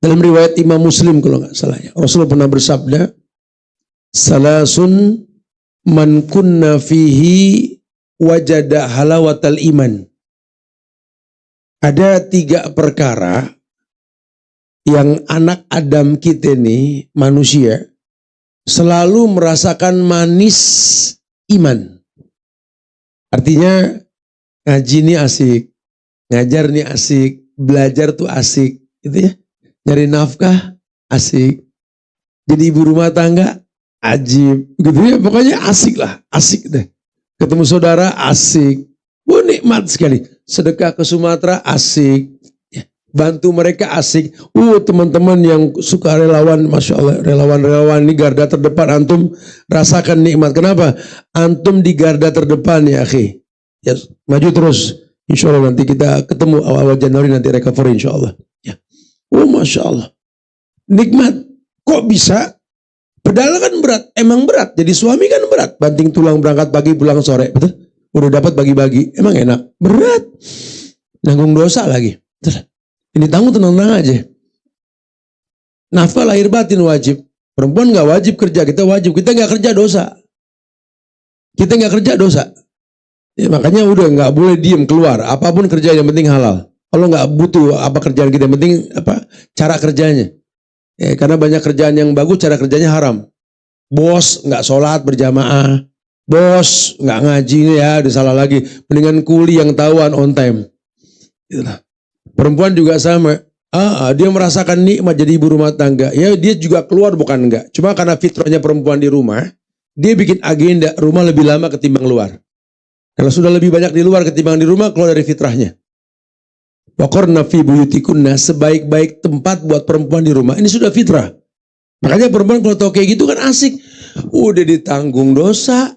Dalam riwayat Imam Muslim kalau nggak salah ya, Rasulullah pernah bersabda, "Salasun man kunna fihi wajada halawatul iman." Ada 3 perkara yang anak Adam kita nih, manusia, selalu merasakan manis iman. Artinya ngaji nih asik, ngajar nih asik, belajar tuh asik, gitu ya. Nyari nafkah asik, jadi ibu rumah tangga ajib, gitu ya. Pokoknya asik lah, asik deh. Ketemu saudara asik, wah nikmat sekali. Sedekah ke Sumatera asik. Bantu mereka asik. Teman-teman yang suka relawan, Masya Allah, relawan-relawan ini garda terdepan, antum rasakan nikmat. Kenapa? Antum di garda terdepan ya akhi. Ya, maju terus. Insya Allah nanti kita ketemu awal Januari nanti recovery insya Allah. Ya. Masya Allah. Nikmat. Kok bisa? Padahal kan berat. Emang berat. Jadi suami kan berat. Banting tulang berangkat pagi pulang sore. Betul? Udah dapat bagi-bagi. Emang enak? Berat. Nanggung dosa lagi. Betul? Ini tanggung tenang-tenang aja. Nafkah lahir batin wajib. Perempuan nggak wajib kerja, kita wajib. Kita nggak kerja dosa. Kita nggak kerja dosa. Ya, makanya udah nggak boleh diem keluar. Apapun kerja yang penting halal. Allah nggak butuh apa kerjaan kita, yang penting apa cara kerjanya. Ya, karena banyak kerjaan yang bagus, cara kerjanya haram. Bos nggak sholat berjamaah. Bos nggak ngaji ya, udah salah lagi. Mendingan kuli yang tahuan on time. Itulah. Perempuan juga sama. Dia merasakan nikmat jadi ibu rumah tangga. Ya dia juga keluar bukan enggak. Cuma karena fitrahnya perempuan di rumah, dia bikin agenda rumah lebih lama ketimbang luar. Kalau sudah lebih banyak di luar ketimbang di rumah, keluar dari fitrahnya. Waqarna fi buyutikunna, sebaik-baik tempat buat perempuan di rumah. Ini sudah fitrah. Makanya perempuan kalau tahu kayak gitu kan asik. Udah ditanggung dosa,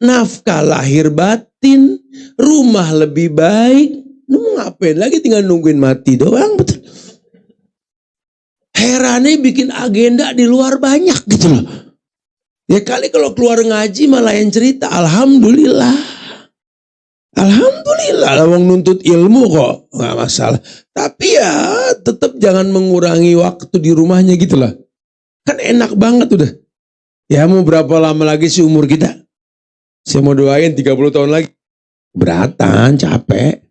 nafkah lahir batin, rumah lebih baik. Lu ngapain lagi tinggal nungguin mati doang, betul. Herannya bikin agenda di luar banyak gitu loh. Ya kali kalau keluar ngaji malah yang cerita, alhamdulillah. Alhamdulillah, lawang nuntut ilmu kok, nggak masalah. Tapi ya tetap jangan mengurangi waktu di rumahnya gitu lah. Kan enak banget udah. Ya mau berapa lama lagi sih umur kita? Saya mau doain 30 tahun lagi. Beratan, capek.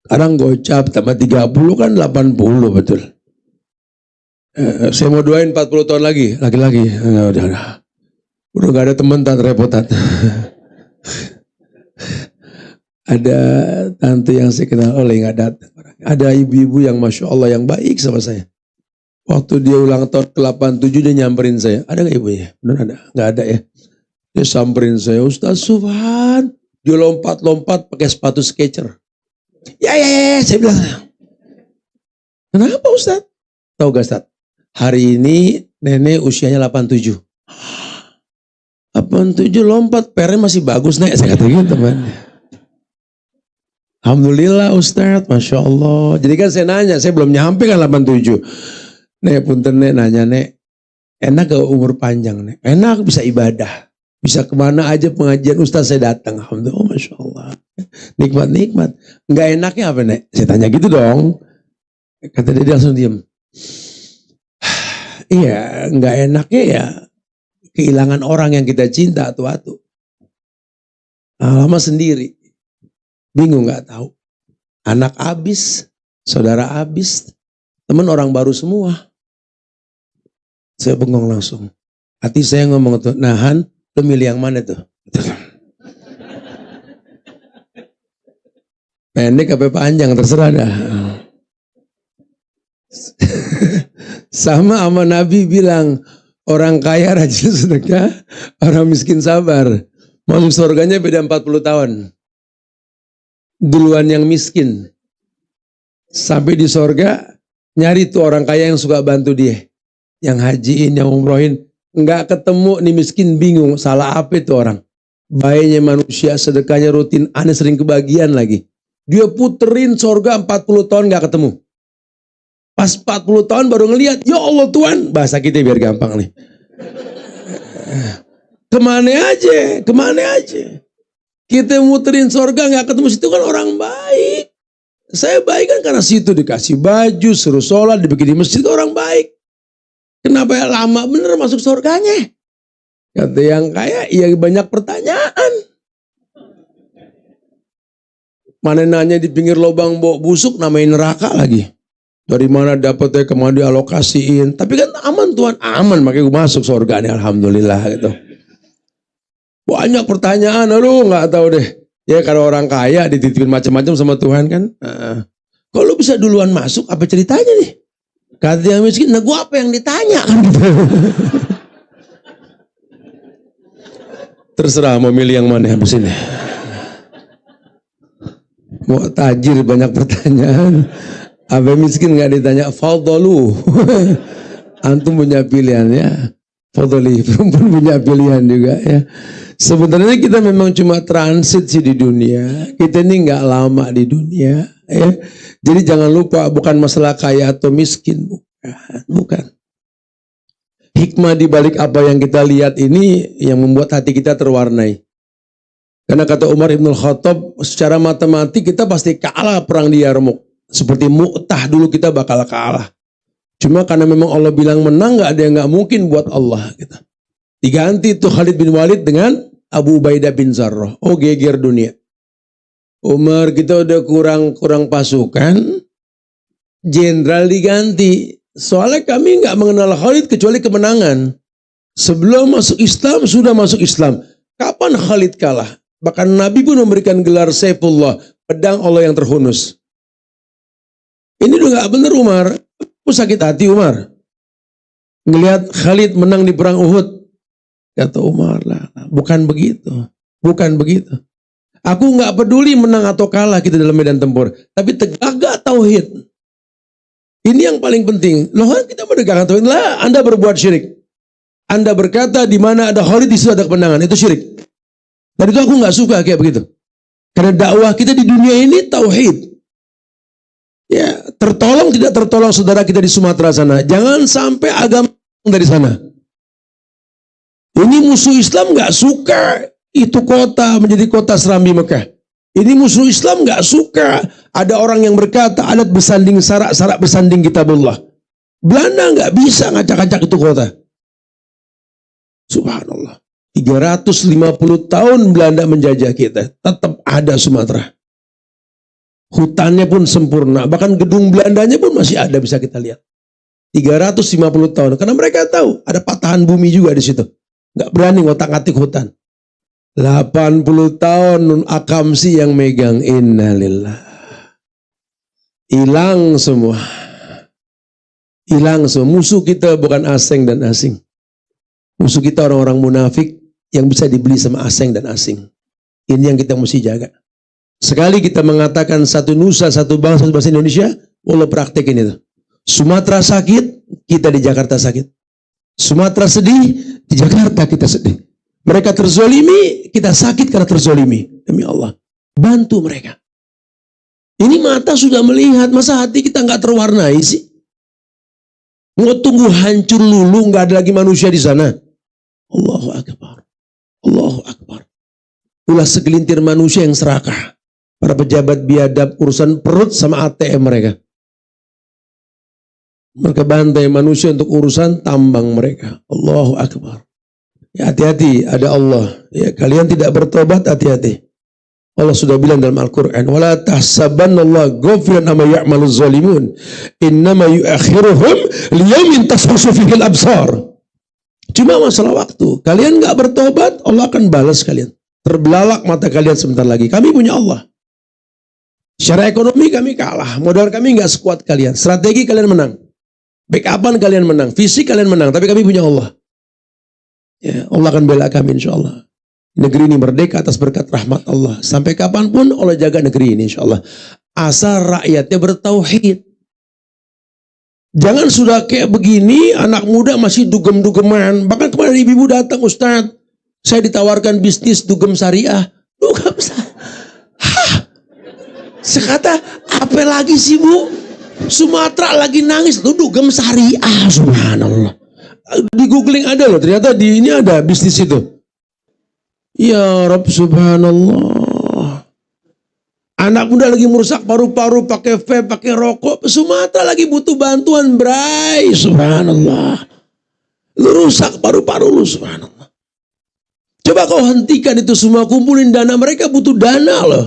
Sekarang gocap tambah 30 kan 80 betul. Saya mau doain 40 tahun lagi. Laki-laki. Udah gak ada teman, tak repot. Ada tante yang saya kenal oleh nggak datang. Ada ibu-ibu yang Masya Allah yang baik sama saya. Waktu dia ulang tahun ke-87 dia nyamperin saya. Ada gak ibunya? Benar ada? Gak ada ya. Dia samperin saya, Ustaz Subhan. Dia lompat-lompat pakai sepatu Skechers. Ya, saya bilang. Kenapa Ustaz? Tahu gak Ustaz? Hari ini nenek usianya 87. 87 lompat, pernya masih bagus nek. Saya kata gitu teman. Alhamdulillah Ustaz, Masya Allah. Jadi kan saya nanya, saya belum nyampe kan 87. Nek punten nek nanya nek, enak gak umur panjang nek? Enak, bisa ibadah. Bisa kemana aja pengajian Ustaz saya datang. Alhamdulillah, Masya Allah. Nikmat-nikmat. Enggak enaknya apa nek? Saya tanya gitu dong. Kata dia langsung diam. Iya, enggak enaknya ya kehilangan orang yang kita cinta atu-atu. Lama sendiri. Bingung gak tahu. Anak habis, saudara habis, teman orang baru semua. Saya bengong langsung. Hati saya ngomong tuh, nahan, lu milih yang mana tuh? Pendek apa panjang, terserah dah. Sama Nabi bilang, orang kaya rajin sedekah, orang miskin sabar. Masuk surganya beda 40 tahun. Duluan yang miskin. Sampai di surga, nyari tuh orang kaya yang suka bantu dia. Yang hajiin, yang umrohin. Enggak ketemu nih miskin, bingung. Salah apa itu orang? Baiknya manusia, sedekahnya rutin, aneh sering kebagian lagi. Dia puterin surga 40 tahun gak ketemu. Pas 40 tahun baru ngelihat, ya Allah Tuhan. Bahasa kita biar gampang nih. Kemana aja. Kita muterin surga gak ketemu, situ kan orang baik. Saya baik kan karena situ dikasih baju, suruh sholat, dibikin di masjid, orang baik. Kenapa ya lama bener masuk surganya? Kata yang kaya, iya banyak pertanyaan. Mana nanya di pinggir lubang bau busuk, namain neraka lagi. Dari mana dapetnya, kemana dialokasiin. Tapi kan aman Tuhan, aman. Makanya gue masuk surga nih, alhamdulillah gitu. Banyak pertanyaan, lu nggak tahu deh. Ya kalau orang kaya dititipin macam-macam sama Tuhan kan. Kalau bisa duluan masuk, apa ceritanya nih? Kata yang miskin, nah gue apa yang ditanya kan gitu. Terserah mau milih yang mana habis ini. Mau tajir banyak pertanyaan. Apa miskin nggak ditanya, fadlu. Antum punya pilihan ya. Fadli, perempuan punya pilihan juga ya. Sebenarnya kita memang cuma transit sih di dunia. Kita ini nggak lama di dunia ya. Jadi jangan lupa bukan masalah kaya atau miskin, bukan. Hikmah di balik apa yang kita lihat ini yang membuat hati kita terwarnai. Karena kata Umar Ibn Khattab, secara matematik kita pasti kalah perang di Yarmuk. Seperti Mu'tah dulu kita bakal kalah. Cuma karena memang Allah bilang menang, gak ada yang gak mungkin buat Allah. Gitu. Diganti tuh Khalid bin Walid dengan Abu Ubaidah bin Zarrah. Oh geger dunia. Umar kita udah kurang pasukan, jenderal diganti. Soalnya kami gak mengenal Khalid kecuali kemenangan. Sebelum masuk Islam, sudah masuk Islam. Kapan Khalid kalah? Bahkan Nabi pun memberikan gelar Saifullah, pedang Allah yang terhunus. Ini udah gak bener Umar. Aku sakit hati Umar. Ngelihat Khalid menang di perang Uhud. Kata Umar lah, bukan begitu. Bukan begitu. Aku gak peduli menang atau kalah kita dalam medan tempur. Tapi tegak gak tauhid. Ini yang paling penting. Loh kita menegakkan tauhid. Lah Anda berbuat syirik. Anda berkata di mana ada Khalid di situ ada kemenangan. Itu syirik. Dan itu aku gak suka kayak begitu. Karena dakwah kita di dunia ini tauhid. Ya, tertolong tidak tertolong saudara kita di Sumatera sana. Jangan sampai agama dari sana. Ini musuh Islam gak suka itu kota menjadi kota Serambi Mekah. Ini musuh Islam gak suka ada orang yang berkata alat bersanding sarak bersanding kitabullah. Belanda gak bisa ngacak-ngacak itu kota. Subhanallah. 350 tahun Belanda menjajah kita. Tetap ada Sumatera. Hutannya pun sempurna, bahkan gedung Belandanya pun masih ada bisa kita lihat. 350 tahun. Karena mereka tahu ada patahan bumi juga di situ. Nggak berani ngotak-ngatik hutan. 80 tahun Nun Akamsi yang megang. Innalillah. Hilang semua. Hilang semua. Musuh kita bukan asing dan asing. Musuh kita orang-orang munafik yang bisa dibeli sama asing dan asing. Ini yang kita mesti jaga. Sekali kita mengatakan satu nusa, satu bangsa, satu bahasa Indonesia, Allah praktekin itu. Sumatera sakit, kita di Jakarta sakit. Sumatera sedih, di Jakarta kita sedih. Mereka terzolimi, kita sakit karena terzolimi. Demi Allah, bantu mereka. Ini mata sudah melihat, masa hati kita nggak terwarnai sih? Mau tunggu hancur lulu, nggak ada lagi manusia di sana. Allahu Akbar. Allahu Akbar. Ulah segelintir manusia yang serakah. Para pejabat biadab urusan perut sama ATM mereka. Mereka bantai manusia untuk urusan tambang mereka. Allahu Akbar. Ya, hati-hati, ada Allah. Ya, kalian tidak bertobat, hati-hati. Allah sudah bilang dalam Al-Quran, wala tahsabannallaha ghafilan amma ya'maluz zalimun, innama yu'akhiruhum liyaumin tashkhasu fihil absar. Cuma masalah waktu. Kalian nggak bertobat, Allah akan balas kalian. Terbelalak mata kalian sebentar lagi. Kami punya Allah. Secara ekonomi kami kalah, modal kami nggak sekuat kalian. Strategi kalian menang, backupan kalian menang, fisik kalian menang. Tapi kami punya Allah. Ya, Allah akan bela kami insya Allah. Negeri ini merdeka atas berkat rahmat Allah. Sampai kapanpun Allah jaga negeri ini insya Allah. Asal rakyatnya bertauhid. Jangan sudah kayak begini, anak muda masih dugem-dugeman. Bahkan kemarin ibu datang, Ustadz, saya ditawarkan bisnis dugem syariah. Dugem syariah. Hah? Sekata, apa lagi sih Bu? Sumatera lagi nangis, tuh dugem syariah, subhanallah. Di googling ada loh, ternyata di ini ada bisnis itu. Ya Rabb, subhanallah. Anak muda lagi merusak paru-paru, pakai vape, pakai rokok. Sumatera lagi butuh bantuan, bray. Subhanallah. Lu rusak paru-paru lu, subhanallah. Coba kau hentikan itu semua, kumpulin dana. Mereka butuh dana loh.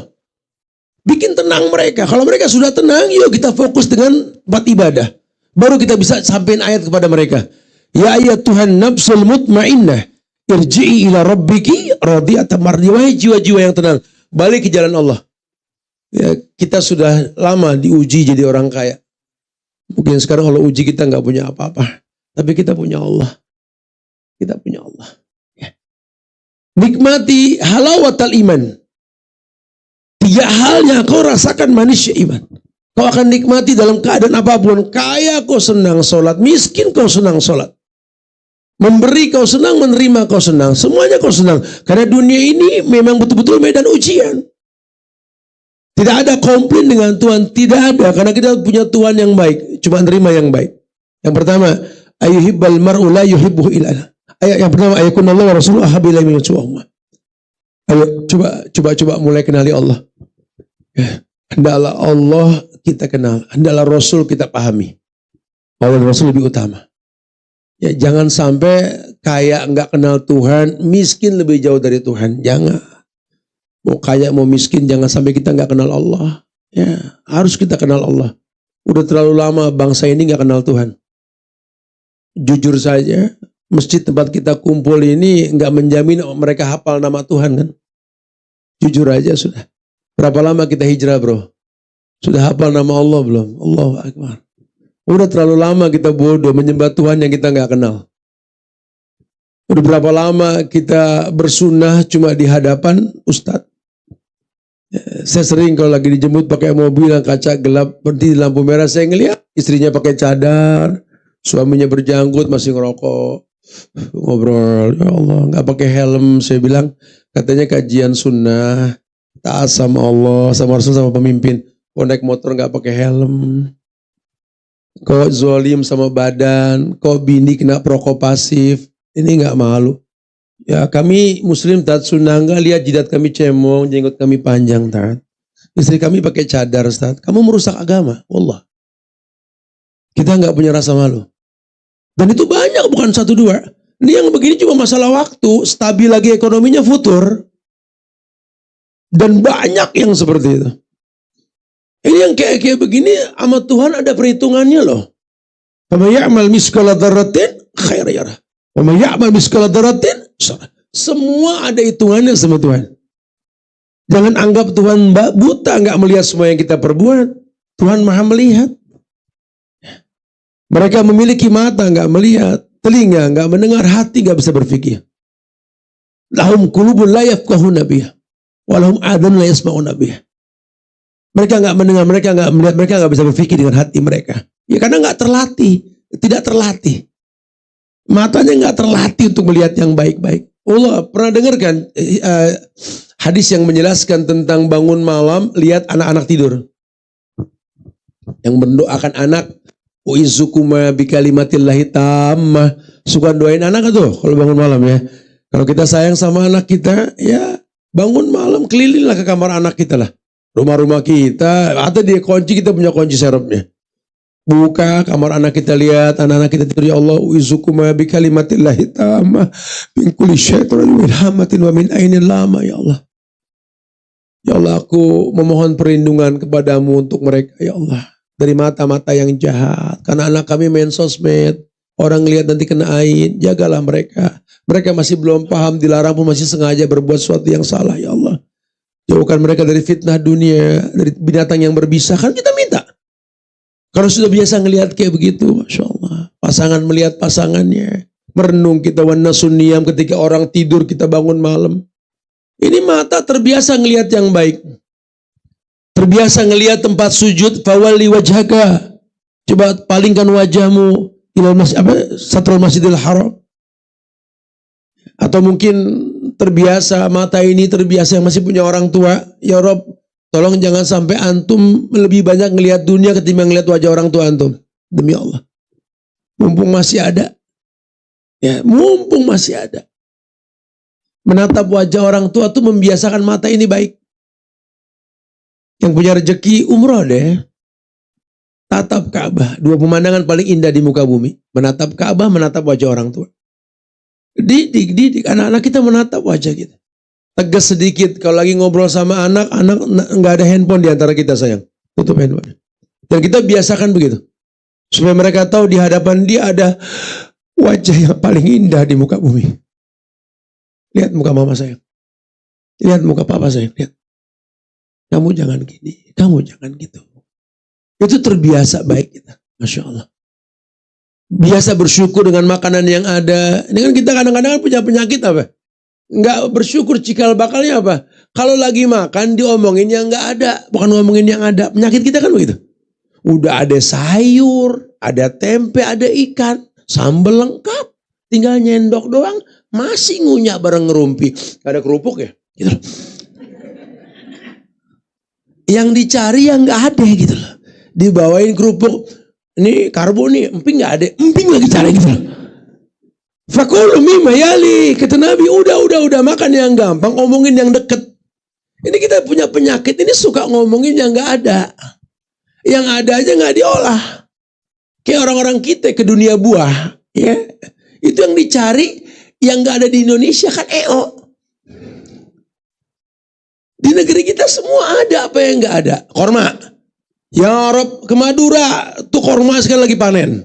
Bikin tenang mereka. Kalau mereka sudah tenang, yuk kita fokus dengan tempat ibadah. Baru kita bisa sampaikan ayat kepada mereka. Ya ayat Tuhan nafsul mutmainnah. Irji'i ila rabbiki radiyatan mardiyah. Wahai jiwa-jiwa yang tenang, balik ke jalan Allah. Ya, kita sudah lama diuji jadi orang kaya. Mungkin sekarang kalau uji kita nggak punya apa-apa, tapi kita punya Allah. Kita punya Allah. Ya. Nikmati halawatal iman. 3 hal yang kau rasakan manisnya iman. Kau akan nikmati dalam keadaan apapun. Kaya kau senang sholat, miskin kau senang sholat. Memberi kau senang, menerima kau senang. Semuanya kau senang. Karena dunia ini memang betul-betul medan ujian. Tidak ada komplain dengan Tuhan. Tidak ada. Karena kita punya Tuhan yang baik. Cuma menerima yang baik. Yang pertama, ayuhibbal mar'u la yuhibbuhu illa. Ayat yang pertama, ayakunallahu wa rasuluhu ahabba ilaihi min suwahuma. Ayo, coba mulai kenali Allah. Hendaklah Allah kita kenal. Hendaklah Rasul kita pahami. Allah dan Rasul lebih utama. Ya, jangan sampai kaya nggak kenal Tuhan, miskin lebih jauh dari Tuhan. Jangan. Mau kaya mau miskin, jangan sampai kita nggak kenal Allah. Ya, harus kita kenal Allah. Udah terlalu lama bangsa ini nggak kenal Tuhan. Jujur saja, masjid tempat kita kumpul ini nggak menjamin mereka hafal nama Tuhan kan? Jujur aja sudah. Berapa lama kita hijrah bro? Sudah hafal nama Allah belum? Allahu Akbar. Udah terlalu lama kita bodoh menyembah Tuhan yang kita nggak kenal. Udah berapa lama kita bersunah cuma di hadapan Ustadz. Saya sering kalau lagi dijemput pakai mobil yang kaca gelap berhenti di lampu merah, saya ngeliat istrinya pakai cadar, suaminya berjanggut masih ngerokok, ngobrol. Ya Allah, nggak pakai helm. Saya bilang katanya kajian sunnah, taat sama Allah, sama Rasul, sama pemimpin. Kok naik motor nggak pakai helm? Kok zolim sama badan, kok bini kena perokok pasif, ini nggak malu. Ya kami muslim taat sunnah, nggak lihat jidat kami cemong, jenggot kami panjang taat. Istri kami pakai cadar Ustaz, kamu merusak agama, wallah. Kita nggak punya rasa malu. Dan itu banyak, bukan 1 2. Ini yang begini cuma masalah waktu, stabil lagi ekonominya futur. Dan banyak yang seperti itu. Ini yang kayak begini sama Tuhan ada perhitungannya loh. Wa may ya'mal miskala dzarratin khairan yarah. Wa may ya'mal miskala dzarratin syarran. Semua ada hitungannya sama Tuhan. Jangan anggap Tuhan buta, nggak melihat semua yang kita perbuat. Tuhan maha melihat. Mereka memiliki mata, nggak melihat. Telinga, nggak mendengar. Hati, nggak bisa berpikir. Lahum qulubun la yafqahuna biha. Walahum adhan la yasma'una biha. Mereka nggak mendengar, mereka nggak melihat, mereka nggak bisa berpikir dengan hati mereka. Ya karena nggak terlatih, tidak terlatih. Matanya nggak terlatih untuk melihat yang baik-baik. Allah pernah dengarkan hadis yang menjelaskan tentang bangun malam, lihat anak-anak tidur. Yang mendoakan anak, uizukuma bikalimatillahi tammah. Suka doain anak tuh kalau bangun malam ya. Kalau kita sayang sama anak kita, ya bangun malam kelilinglah ke kamar anak kita lah. Rumah-rumah kita, atau dia kunci, kita punya kunci serepnya. Buka kamar anak kita, lihat anak-anak kita tidur. Ya Allah, uizukuma bikalimatillahi tammah min kulli syaitanir min hamatin wa min ainin lama. Ya Allah. Ya Allah, aku memohon perlindungan kepadamu untuk mereka. Ya Allah, dari mata-mata yang jahat. Karena anak kami main sosmed, orang lihat nanti kena ain. Jagalah mereka. Mereka masih belum paham, dilarang pun masih sengaja berbuat sesuatu yang salah. Ya Allah, jauhkan mereka dari fitnah dunia, dari binatang yang berbisa. Kan kita minta. Kalau sudah biasa ngelihat kayak begitu, Masya Allah. Pasangan melihat pasangannya. Merenung kita wana sunniyam ketika orang tidur, kita bangun malam. Ini mata terbiasa ngelihat yang baik. Terbiasa ngelihat tempat sujud, fawali wajhaka. Coba palingkan wajahmu ilal satrul masjidil haram. Atau mungkin terbiasa, mata ini terbiasa yang masih punya orang tua. Ya Rob, tolong jangan sampai antum lebih banyak ngelihat dunia ketimbang ngelihat wajah orang tua antum. Demi Allah. Mumpung masih ada. Ya, mumpung masih ada. Menatap wajah orang tua tuh membiasakan mata ini baik. Yang punya rezeki umroh deh. Tatap Ka'bah. Dua pemandangan paling indah di muka bumi. Menatap Ka'bah, menatap wajah orang tua. Didik anak-anak kita menatap wajah kita. Tegas sedikit kalau lagi ngobrol sama anak nggak ada handphone di antara kita sayang. Tutup handphone. Dan kita biasakan begitu. Supaya mereka tahu di hadapan dia ada wajah yang paling indah di muka bumi. Lihat muka mama sayang. Lihat muka papa sayang. Lihat. Kamu jangan gini. Kamu jangan gitu. Itu terbiasa baik kita. Masya Allah. Biasa bersyukur dengan makanan yang ada. Ini kan kita kadang-kadang punya penyakit apa? Nggak bersyukur cikal bakalnya apa? Kalau lagi makan diomongin yang nggak ada. Bukan ngomongin yang ada. Penyakit kita kan begitu. Udah ada sayur, ada tempe, ada ikan. Sambal lengkap. Tinggal nyendok doang. Masih ngunyah bareng ngerumpi. Gak ada kerupuk ya? Gitu. Yang dicari yang nggak ada gitu loh. Dibawain kerupuk. Ini karbo nih, emping gak ada, emping lagi cari gitu. Fakulu mimma yali, kata Nabi, udah makan yang gampang, ngomongin yang deket. Ini kita punya penyakit, ini suka ngomongin yang gak ada. Yang ada aja gak diolah. Kayak orang-orang kita ke dunia buah, ya. Itu yang dicari, yang gak ada di Indonesia kan EO. Di negeri kita semua ada, apa yang gak ada? Korma. Ya Rob, ke Madura, tuh korma sekarang lagi panen.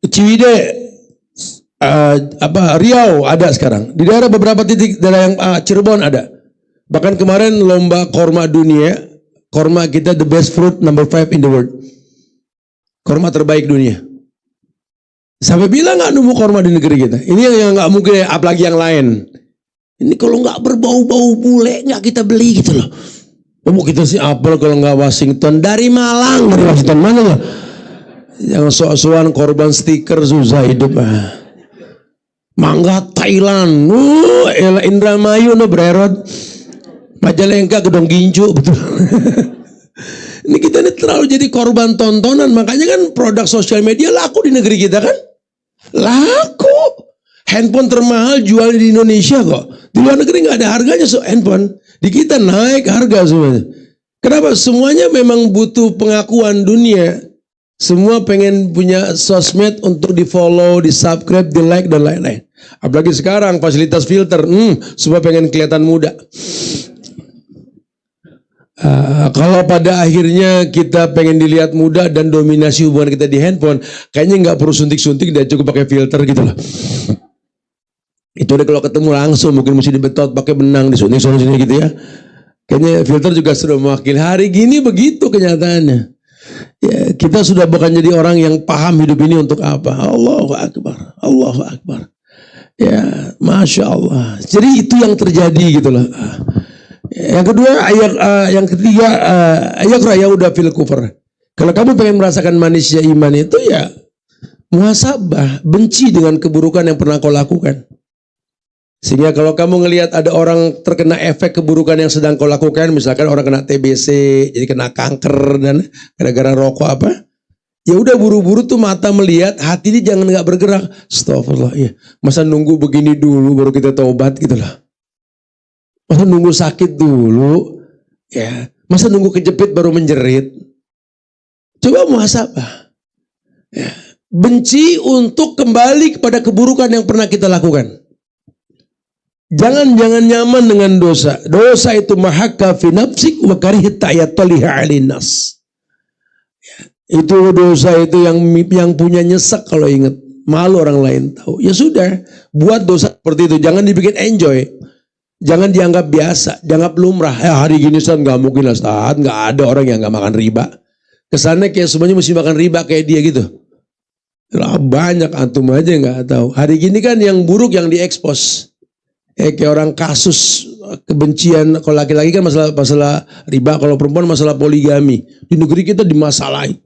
Ciwidey, Riau ada sekarang. Di daerah beberapa titik daerah yang Cirebon ada. Bahkan kemarin lomba korma dunia, korma kita the best fruit number 5 in the world. Korma terbaik dunia. Sampai bilang nggak nemu korma di negeri kita. Ini yang nggak mungkin, apalagi yang lain. Ini kalau nggak berbau-bau bule nggak kita beli gitu loh. Mau kita sih apel kalau nggak Washington, dari Malang, dari Washington mana lah? Yang sok-sokan korban stiker susah hidup. Mangga Thailand, Indramayu no bererot, Majalengka Gedong Gincu betul. Ini kita ini terlalu jadi korban tontonan, makanya kan produk sosial media laku di negeri kita kan? Laku. Handphone termahal jual di Indonesia kok. Di luar negeri nggak ada harganya handphone. Di kita naik harga semuanya. Kenapa? Semuanya memang butuh pengakuan dunia. Semua pengen punya sosmed untuk di follow, di subscribe, di like dan lain-lain. Apalagi sekarang fasilitas filter, semua pengen kelihatan muda. Kalau pada akhirnya kita pengen dilihat muda dan dominasi hubungan kita di handphone, kayaknya nggak perlu suntik-suntik, dia cukup pakai filter gitu loh. Itu udah kalau ketemu langsung, mungkin mesti dibetot pakai benang, disuntik sana sini gitu ya. Kayaknya filter juga sudah mewakili. Hari gini begitu kenyataannya. Ya, kita sudah bukan jadi orang yang paham hidup ini untuk apa. Allahu Akbar, Allahu Akbar. Ya, Masya Allah. Jadi itu yang terjadi gitu loh. Yang kedua, yang ketiga, ya udah fil kufur. Kalau kamu pengen merasakan manisnya iman itu ya muhasabah, benci dengan keburukan yang pernah kau lakukan. Sehingga kalau kamu ngelihat ada orang terkena efek keburukan yang sedang kau lakukan, misalkan orang kena TBC, jadi kena kanker dan gara-gara rokok apa, ya udah buru-buru tuh mata melihat, hati ini jangan nggak bergerak. Astagfirullah, ya. Masa nunggu begini dulu baru kita taubat gitu lah. Masa nunggu sakit dulu, ya. Masa nunggu kejepit baru menjerit. Coba muhasabah. Ya. Benci untuk kembali kepada keburukan yang pernah kita lakukan. Jangan nyaman dengan dosa. Dosa itu mahakka fi nafsik wa karihit ta'yataliha 'alin nas. Ya. Itu dosa itu yang punya nyesek kalau ingat. Malu orang lain tahu. Ya sudah, buat dosa seperti itu. Jangan dibikin enjoy. Jangan dianggap biasa, dianggap lumrah. Ya, hari gini Ustaz nggak mungkin lah Ustaz, nggak ada orang yang nggak makan riba. Kesannya kayak semuanya mesti makan riba kayak dia gitu. Lah, banyak antum aja nggak tahu. Hari gini kan yang buruk yang diekspos. Kayak orang kasus kebencian, kalau laki-laki kan masalah riba, kalau perempuan masalah poligami. Di negeri kita dimasalahi.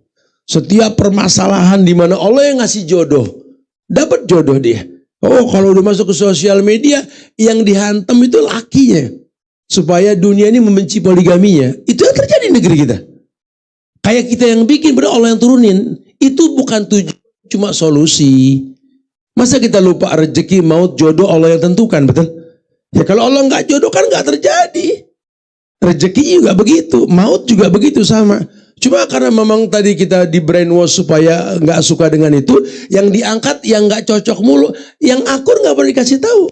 Setiap permasalahan di mana Allah yang ngasih jodoh, dapat jodoh dia. Oh, kalau udah masuk ke sosial media, yang dihantam itu lakinya. Supaya dunia ini membenci poligaminya. Itu yang terjadi di negeri kita. Kayak kita yang bikin, benar Allah yang turunin. Itu bukan tujuan, cuma solusi. Masa kita lupa rezeki, maut, jodoh Allah yang tentukan, betul? Ya kalau Allah nggak jodoh kan nggak terjadi. Rezeki juga begitu, maut juga begitu sama. Cuma karena memang tadi kita di brainwash supaya nggak suka dengan itu, yang diangkat yang nggak cocok mulu, yang akur nggak pernah dikasih tahu.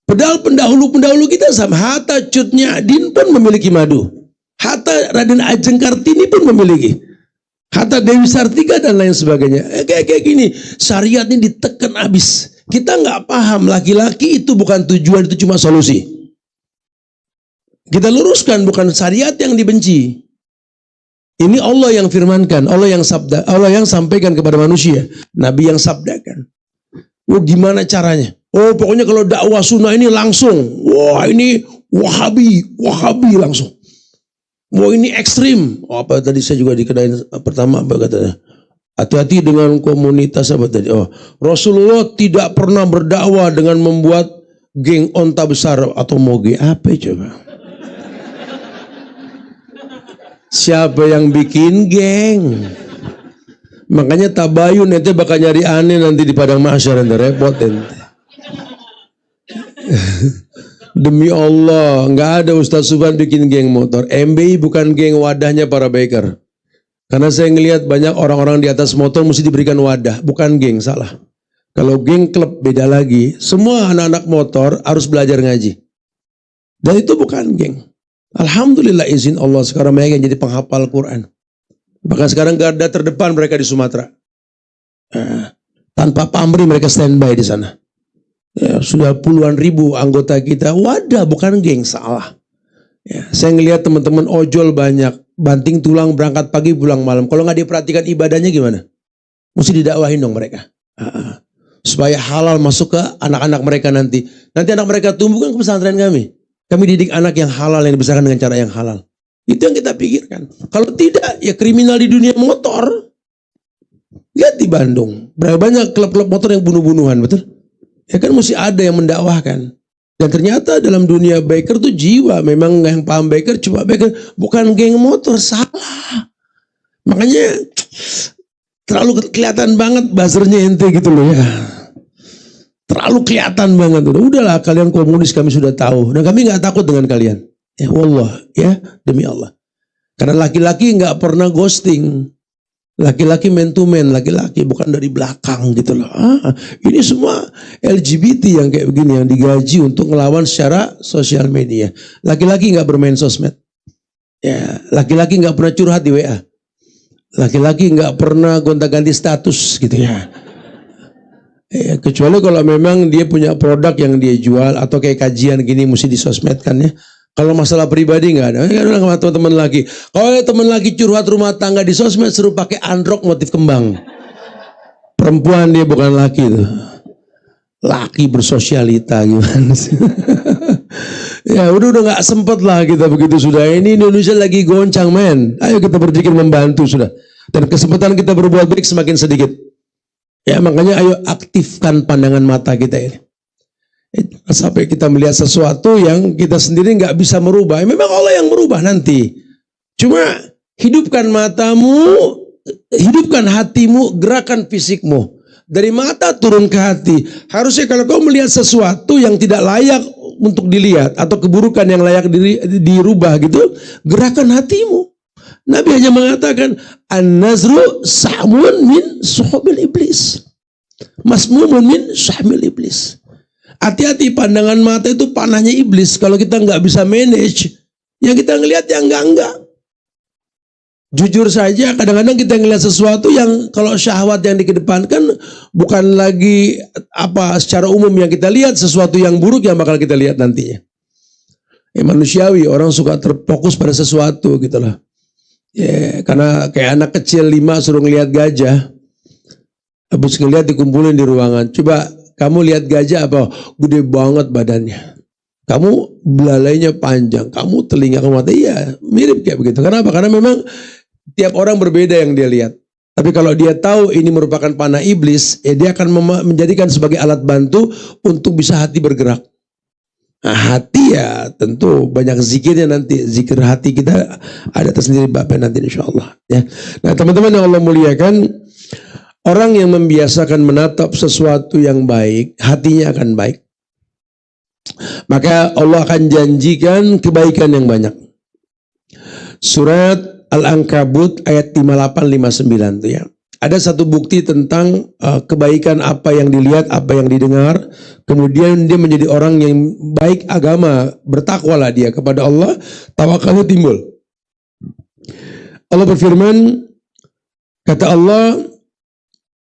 Padahal pendahulu kita sama. Hatta Cutnya Adin pun memiliki madu. Hatta Raden Ajeng Kartini pun memiliki. Hatta Dewi Sartika dan lain sebagainya. Kayak gini, syariat ini ditekan habis. Kita nggak paham laki-laki itu bukan tujuan, itu cuma solusi. Kita luruskan, bukan syariat yang dibenci. Ini Allah yang firmankan, Allah yang sabda, Allah yang sampaikan kepada manusia, Nabi yang sabdakan. Oh, gimana caranya? Oh, pokoknya kalau dakwah sunnah ini langsung, wah ini wahabi langsung. Wah ini ekstrim. Oh, apa tadi saya juga di kedai pertama apa katanya? Hati-hati dengan komunitas apa tadi? Oh, Rasulullah tidak pernah berdakwah dengan membuat geng onta besar atau moge. Apa coba? Siapa yang bikin geng? Makanya tabayun ente bakal nyari aneh nanti di padang mahsyar, ente repot ente. Demi Allah, nggak ada Ustaz Subhan bikin geng motor. MBI bukan geng, wadahnya para biker. Karena saya ngelihat banyak orang-orang di atas motor mesti diberikan wadah, bukan geng, salah. Kalau geng klub beda lagi. Semua anak-anak motor harus belajar ngaji. Dan itu bukan geng. Alhamdulillah izin Allah sekarang mereka jadi penghafal Quran. Bahkan sekarang garda terdepan mereka di Sumatera. Tanpa pamrih mereka standby di sana. Ya, sudah puluhan ribu anggota kita. Wadah bukan geng, salah. Ya, saya ngelihat teman-teman ojol banyak. Banting tulang berangkat pagi pulang malam. Kalau nggak diperhatikan ibadahnya gimana? Mesti didakwahin dong mereka. Supaya halal masuk ke anak-anak mereka nanti. Nanti anak mereka tumbuh kan ke pesantren kami. Kami didik anak yang halal, yang dibesarkan dengan cara yang halal. Itu yang kita pikirkan. Kalau tidak, ya kriminal di dunia motor. Lihat di Bandung. Berapa banyak klub-klub motor yang bunuh-bunuhan, betul? Ya kan mesti ada yang mendakwahkan. Dan ternyata dalam dunia biker tuh jiwa. Memang yang paham biker, cuma biker. Bukan geng motor, salah. Makanya terlalu kelihatan banget buzzernya ente gitu loh ya. Terlalu kelihatan banget. Udahlah kalian komunis kami sudah tahu. Dan kami gak takut dengan kalian. Ya wallah, ya demi Allah. Karena laki-laki gak pernah ghosting. Laki-laki man to man, laki-laki bukan dari belakang gitu loh. Ini semua LGBT yang kayak begini, yang digaji untuk ngelawan secara sosial media. Laki-laki gak bermain sosmed. Ya, laki-laki nggak pernah curhat di WA. Laki-laki nggak pernah gonta-ganti status gitu ya. Ya, kecuali kalau memang dia punya produk yang dia jual atau kayak kajian gini mesti disosmedkan ya. Kalau masalah pribadi nggak ada. Ya, sama teman-teman laki. Kalau teman laki curhat rumah tangga di sosmed suruh pakai androk motif kembang. Perempuan dia bukan laki tuh. Laki bersosialita gimana sih? Ya udah nggak sempet lah kita begitu sudah. Ini Indonesia lagi goncang men. Ayo kita berpikir membantu sudah. Dan kesempatan kita berbuat baik semakin sedikit. Ya makanya ayo aktifkan pandangan mata kita ini. Sampai kita melihat sesuatu yang kita sendiri nggak bisa merubah. Memang Allah yang merubah nanti. Cuma hidupkan matamu, hidupkan hatimu, gerakan fisikmu. Dari mata turun ke hati. Harusnya kalau kau melihat sesuatu yang tidak layak untuk dilihat atau keburukan yang layak dirubah gitu, gerakan hatimu. Nabi hanya mengatakan an-nazru sahmun min suhubil iblis. Masmumun min sahmil iblis. Hati-hati, pandangan mata itu panahnya iblis. Kalau kita nggak bisa manage, yang kita ngelihat yang enggak. Jujur saja, kadang-kadang kita ngelihat sesuatu yang kalau syahwat yang dikedepankan bukan lagi apa secara umum yang kita lihat, sesuatu yang buruk yang bakal kita lihat nantinya. Manusiawi, orang suka terfokus pada sesuatu gitu loh. Ya, karena kayak anak kecil 5 suruh ngelihat gajah, habis ngelihat dikumpulin di ruangan. Coba kamu lihat gajah apa? Gede banget badannya. Kamu belalainya panjang, kamu telinga kamu mata, iya mirip kayak begitu. Kenapa? Karena memang tiap orang berbeda yang dia lihat. Tapi kalau dia tahu ini merupakan panah iblis, ya dia akan menjadikan sebagai alat bantu untuk bisa hati bergerak. Nah, hati ya tentu banyak zikirnya nanti. Zikir hati kita ada tersendiri babnya nanti insya Allah. Ya. Nah teman-teman yang Allah muliakan, orang yang membiasakan menatap sesuatu yang baik, hatinya akan baik. Maka Allah akan janjikan kebaikan yang banyak. Surat Al-Ankabut ayat 58-59 tuh ya. Ada satu bukti tentang kebaikan apa yang dilihat, apa yang didengar. Kemudian dia menjadi orang yang baik agama, bertakwalah dia kepada Allah, tawakalnya timbul. Allah berfirman, kata Allah,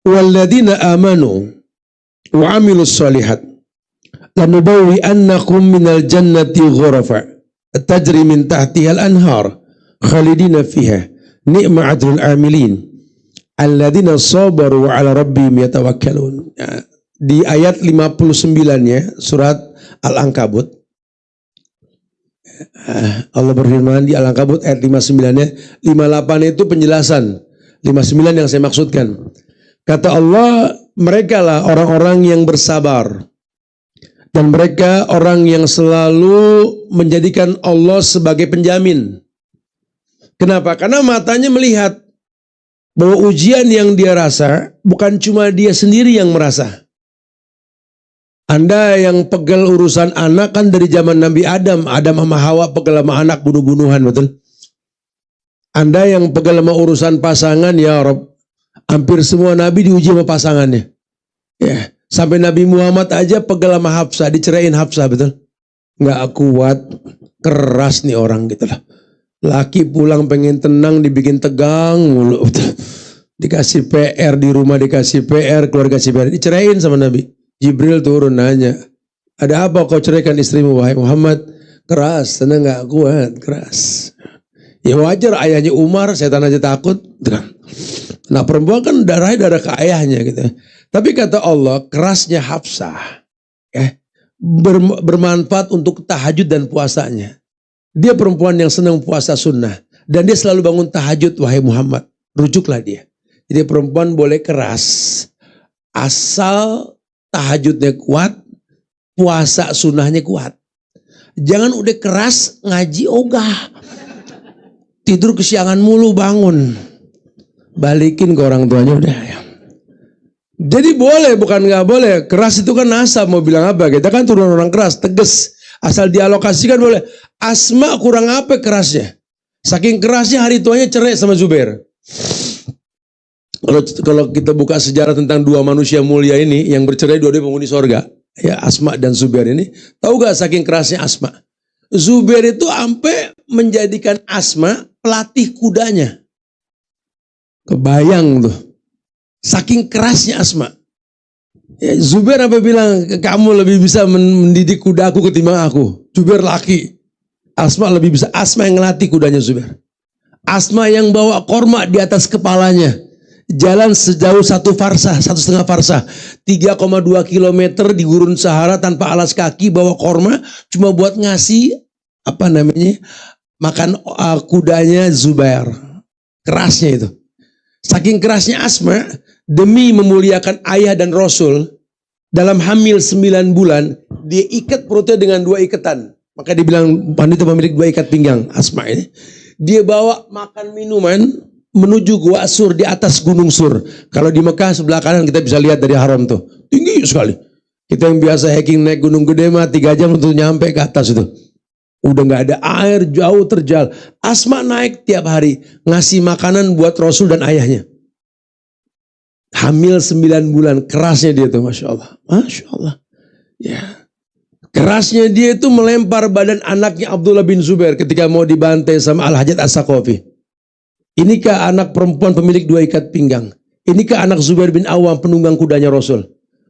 walladzina amanu wa amilus solihat lanubawwi'annakum minal jannati ghurafa tajri min tahtihal anhar khalidina fiha ni'ma ajrul amilin alladzina sabaru wa ala rabbihim yatawakkalun. Ya, di ayat 59-nya surat Al-Ankabut, Allah berfirman di Al-Ankabut ayat 59-nya, 58 itu penjelasan, 59 yang saya maksudkan. Kata Allah, mereka lah orang-orang yang bersabar dan mereka orang yang selalu menjadikan Allah sebagai penjamin. Kenapa? Karena matanya melihat bahwa ujian yang dia rasa bukan cuma dia sendiri yang merasa. Anda yang pegel urusan anak kan dari zaman Nabi Adam sama Hawa pegel sama anak bunuh-bunuhan, betul? Anda yang pegel sama urusan pasangan, ya Rob, hampir semua Nabi diuji sama pasangannya. Ya, sampai Nabi Muhammad aja pegel sama Hafsah, diceraiin Hafsah, betul? Nggak kuat, keras nih orang gitu lah. Laki pulang pengen tenang dibikin tegang mulu. Dikasih PR di rumah, dikasih PR, keluarga kasih PR, diceraiin sama Nabi. Jibril turun nanya, ada apa kau ceraikan istrimu wahai Muhammad? Keras, tenang gak kuat, keras. Ya wajar, ayahnya Umar, setan aja takut. Nah perempuan kan darah ke ayahnya gitu. Tapi kata Allah, kerasnya Hafsah bermanfaat untuk tahajud dan puasanya. Dia perempuan yang senang puasa sunnah. Dan dia selalu bangun tahajud, wahai Muhammad. Rujuklah dia. Jadi perempuan boleh keras. Asal tahajudnya kuat, puasa sunnahnya kuat. Jangan udah keras, ngaji ogah. Tidur kesiangan mulu, bangun. Balikin ke orang tuanya udah. Jadi boleh, bukan nggak boleh. Keras itu kan nasab, mau bilang apa? Kita kan turun orang keras, tegas. Asal dialokasikan boleh. Asma kurang apa kerasnya? Saking kerasnya hari tuanya cerai sama Zubair. Kalau kita buka sejarah tentang dua manusia mulia ini yang bercerai, dua-duanya penghuni sorga, ya Asma dan Zubair ini, tahu gak saking kerasnya Asma? Zubair itu sampai menjadikan Asma pelatih kudanya. Kebayang tuh. Saking kerasnya Asma. Ya, Zubair apa bilang, kamu lebih bisa mendidik kudaku ketimbang aku. Zubair laki. Asma lebih bisa. Asma yang ngelatih kudanya Zubair. Asma yang bawa korma di atas kepalanya. Jalan sejauh 1,5 farsah. 3,2 kilometer di gurun Sahara tanpa alas kaki, bawa korma. Cuma buat ngasih, makan kudanya Zubair. Kerasnya itu. Saking kerasnya Asma, demi memuliakan ayah dan Rasul, dalam hamil 9 bulan, dia ikat perutnya dengan 2 ikatan. Maka dibilang wanita pemilik 2 ikat pinggang, Asma ini. Dia bawa makan minuman menuju Gua Sur di atas Gunung Sur. Kalau di Mekah sebelah kanan kita bisa lihat dari haram tuh. Tinggi sekali. Kita yang biasa hiking naik gunung gede mah 3 jam untuk nyampe ke atas itu. Udah gak ada air, jauh terjal. Asma naik tiap hari. Ngasih makanan buat Rasul dan ayahnya. Hamil 9 bulan. Kerasnya dia tuh, Masya Allah. Masya Allah. Ya. Kerasnya dia itu melempar badan anaknya Abdullah bin Zubair ketika mau dibantai sama Al-Hajjaj As-Saqafi. Inikah anak perempuan pemilik 2 ikat pinggang? Inikah anak Zubair bin Awam penunggang kudanya Rasul?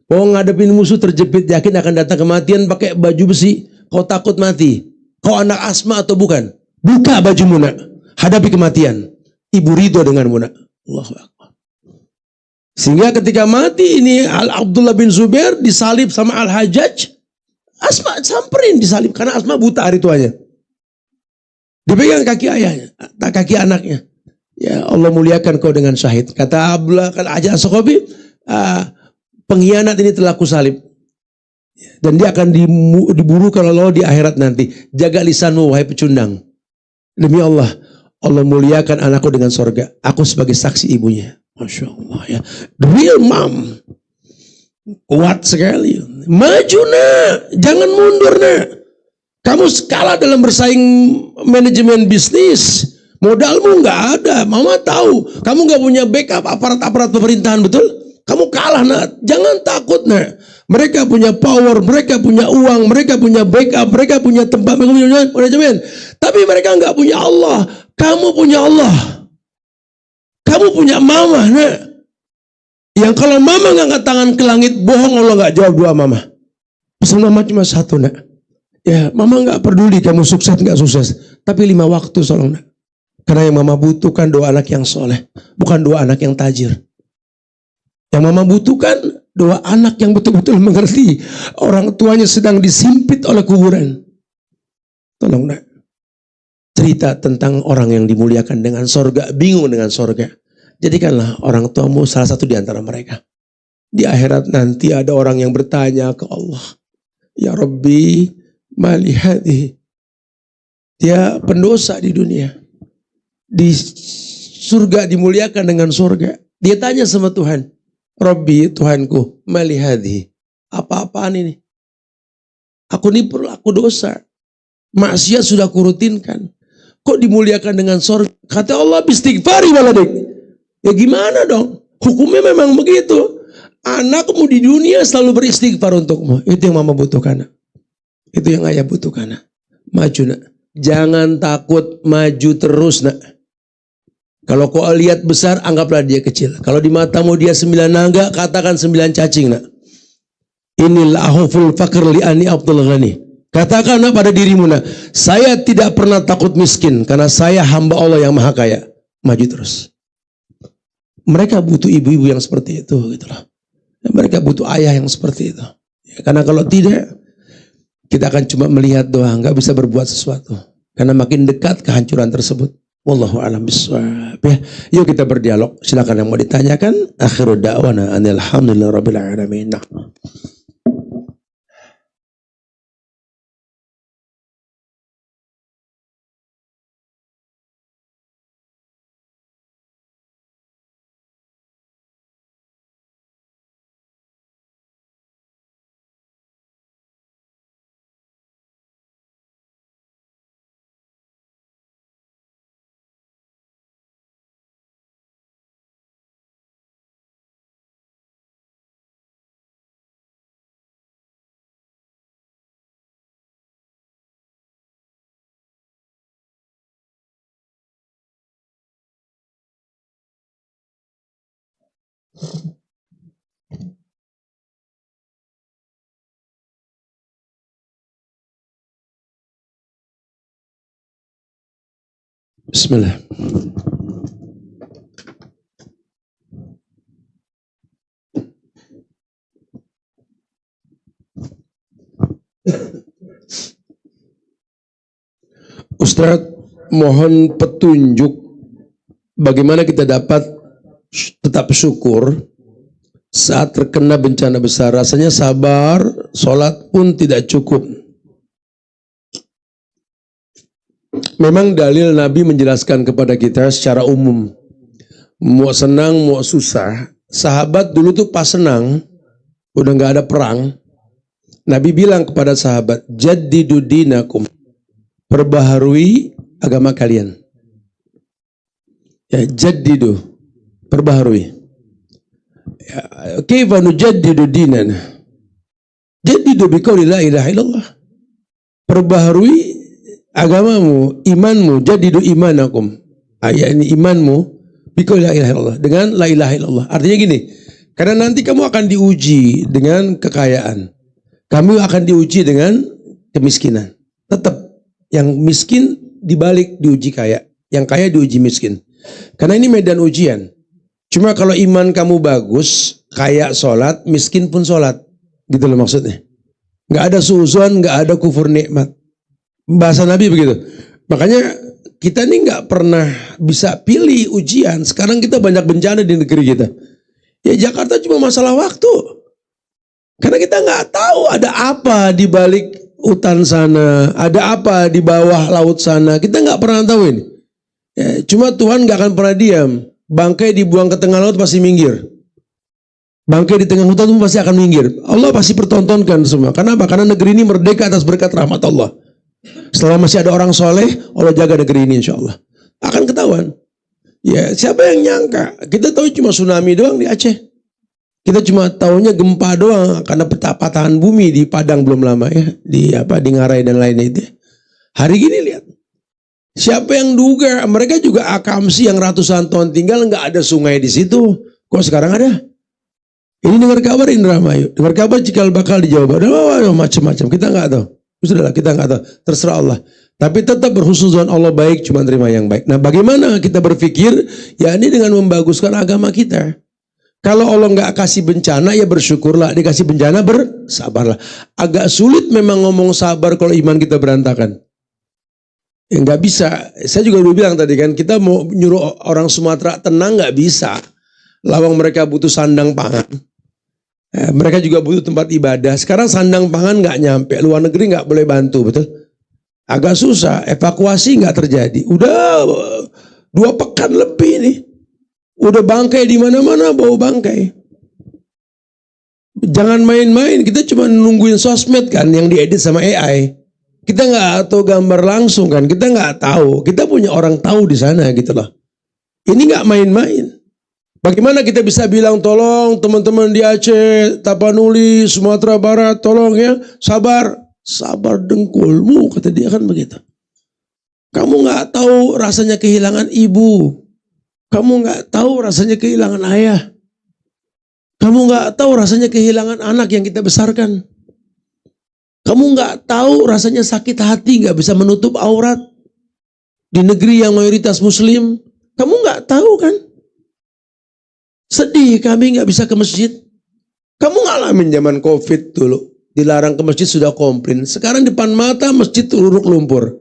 Mau ngadepin musuh terjepit, yakin akan datang kematian pakai baju besi. Kau takut mati? Kau anak Asma atau bukan? Buka bajumu nak. Hadapi kematian. Ibu ridho denganmu nak. Allahu Akbar. Sehingga ketika mati ini Abdullah bin Zubair disalib sama Al-Hajjaj. Asma samperin disalib karena Asma buta hari tuanya. Dipegang kaki ayahnya, kaki anaknya. Ya Allah muliakan kau dengan syahid. Kata Abdullah Al-Hajjaj As-Saqafi, pengkhianat ini telah kusalib. Dan dia akan diburukan oleh Allah di akhirat nanti. Jaga lisanmu wahai pecundang. Demi Allah, Allah muliakan anakku dengan sorga. Aku sebagai saksi ibunya. Masya Allah ya. The real mom. Kuat sekali. Maju nak. Jangan mundur nak. Kamu kalah dalam bersaing manajemen bisnis. Modalmu nggak ada. Mama tahu. Kamu nggak punya backup aparat-aparat pemerintahan, betul? Kamu kalah nak. Jangan takut nak. Mereka punya power, mereka punya uang, mereka punya backup, mereka punya tempat manajemen. Tapi mereka nggak punya Allah. Kamu punya Allah. Kamu punya mama nak. Yang kalau mama ngangkat tangan ke langit, bohong Allah nggak jawab doa mama. Pesan mama cuma satu nak. Ya, mama nggak peduli kamu sukses nggak sukses, tapi 5 waktu tolong nak. Karena yang mama butuhkan doa anak yang soleh, bukan doa anak yang tajir. Yang mama butuhkan doa anak yang betul-betul mengerti orang tuanya sedang disimpit oleh kuburan. Tolong nak. Cerita tentang orang yang dimuliakan dengan sorga, bingung dengan sorga. Jadikanlah orang tuamu salah satu di antara mereka. Di akhirat nanti ada orang yang bertanya ke Allah. Ya Rabbi, mali hadhihi. Dia pendosa di dunia. Di surga dimuliakan dengan surga. Dia tanya sama Tuhan. Rabbi, Tuhanku, mali hadhihi. Apa-apaan ini? Aku ini pelaku dosa. Maksiat sudah kurutinkan. Kok dimuliakan dengan surga? Kata Allah, bistighfari waladik. Ya gimana dong? Hukumnya memang begitu. Anakmu di dunia selalu beristighfar untukmu. Itu yang mama butuhkan. Itu yang ayah butuhkan. Maju nak. Jangan takut, maju terus nak. Kalau kau lihat besar, anggaplah dia kecil. Kalau di matamu dia 9 naga, katakan 9 cacing nak. Inilah ahuful fakir li'ani Abdul Ghani. Katakan nak pada dirimu nak. Saya tidak pernah takut miskin. Karena saya hamba Allah yang maha kaya. Maju terus. Mereka butuh ibu-ibu yang seperti itu, gitu loh. Mereka butuh ayah yang seperti itu. Ya, karena kalau tidak, kita akan cuma melihat doang, nggak bisa berbuat sesuatu. Karena makin dekat kehancuran tersebut. Wallahu a'lam bishawab. Ya, yuk kita berdialog. Silakan yang mau ditanyakan. Akhiru da'wana anil hamdulillah rabbil alamin. Bismillah. Ustaz, mohon petunjuk bagaimana kita dapat tetap syukur saat terkena bencana besar. Rasanya sabar, sholat pun tidak cukup. Memang dalil Nabi menjelaskan kepada kita secara umum, mau senang mau susah. Sahabat dulu tuh pas senang, udah gak ada perang, Nabi bilang kepada sahabat, jaddidu dinakum, perbaharui agama kalian. Ya, jaddidu, perbaharui. Ya, kaifa nujaddidu dinana? Jaddidu biqauli la ilaha illallah. Perbaharui agamamu, imanmu, jaddidu imanakum. Ini imanmu biqauli la ilaha illallah, dengan la ilaha illallah. Artinya gini, karena nanti kamu akan diuji dengan kekayaan. Kamu akan diuji dengan kemiskinan. Tetap yang miskin dibalik diuji kaya, yang kaya diuji miskin. Karena ini medan ujian. Cuma kalau iman kamu bagus, kaya sholat, miskin pun sholat. Gitu loh maksudnya. Gak ada suuzon, gak ada kufur nikmat. Bahasa Nabi begitu. Makanya kita ini gak pernah bisa pilih ujian. Sekarang kita banyak bencana di negeri kita. Ya Jakarta cuma masalah waktu. Karena kita gak tahu ada apa di balik hutan sana, ada apa di bawah laut sana. Kita gak pernah tahu ini. Ya, cuma Tuhan gak akan pernah diam. Bangkai dibuang ke tengah laut pasti minggir. Bangkai di tengah hutan itu pasti akan minggir. Allah pasti pertontonkan semua. Kenapa? Karena negeri ini merdeka atas berkat rahmat Allah. Setelah masih ada orang soleh, Allah jaga negeri ini insya Allah. Akan ketahuan. Ya, siapa yang nyangka? Kita tahu cuma tsunami doang di Aceh. Kita cuma tahunya gempa doang karena patahan bumi di Padang belum lama ya. Di Ngarai dan lainnya itu. Hari gini lihat. Siapa yang duga? Mereka juga Akamsi yang ratusan tahun tinggal nggak ada sungai di situ. Kok sekarang ada? Ini dengar kabar Indramayu. Dengar kabar cikal bakal di Jawa Barat. Macam-macam. Kita nggak tahu. Sudahlah, kita nggak tahu. Terserah Allah. Tapi tetap berhusnuzon Allah baik, cuma terima yang baik. Nah, bagaimana kita berpikir? Ya ini dengan membaguskan agama kita. Kalau Allah nggak kasih bencana, ya bersyukurlah. Dikasih bencana, bersabarlah. Agak sulit memang ngomong sabar kalau iman kita berantakan. Ya nggak bisa. Saya juga udah bilang tadi kan, kita mau nyuruh orang Sumatera tenang nggak bisa. Lawang mereka butuh sandang pangan. Mereka juga butuh tempat ibadah. Sekarang sandang pangan nggak nyampe, luar negeri nggak boleh bantu, betul? Agak susah, evakuasi nggak terjadi. Udah 2 pekan lebih nih, udah bangkai di mana-mana, bau bangkai. Jangan main-main, kita cuma nungguin sosmed kan, yang diedit sama AI. Kita nggak tahu gambar langsung kan, kita nggak tahu. Kita punya orang tahu di sana gitu loh. Ini nggak main-main. Bagaimana kita bisa bilang tolong teman-teman di Aceh, Tapanuli, Sumatera Barat, tolong ya, sabar. Sabar dengkulmu, kata dia kan begitu. Kamu nggak tahu rasanya kehilangan ibu. Kamu nggak tahu rasanya kehilangan ayah. Kamu nggak tahu rasanya kehilangan anak yang kita besarkan. Kamu nggak tahu rasanya sakit hati, nggak bisa menutup aurat. Di negeri yang mayoritas muslim. Kamu nggak tahu kan? Sedih kami nggak bisa ke masjid. Kamu ngalamin zaman COVID dulu. Dilarang ke masjid sudah komplain. Sekarang depan mata masjid turuk lumpur.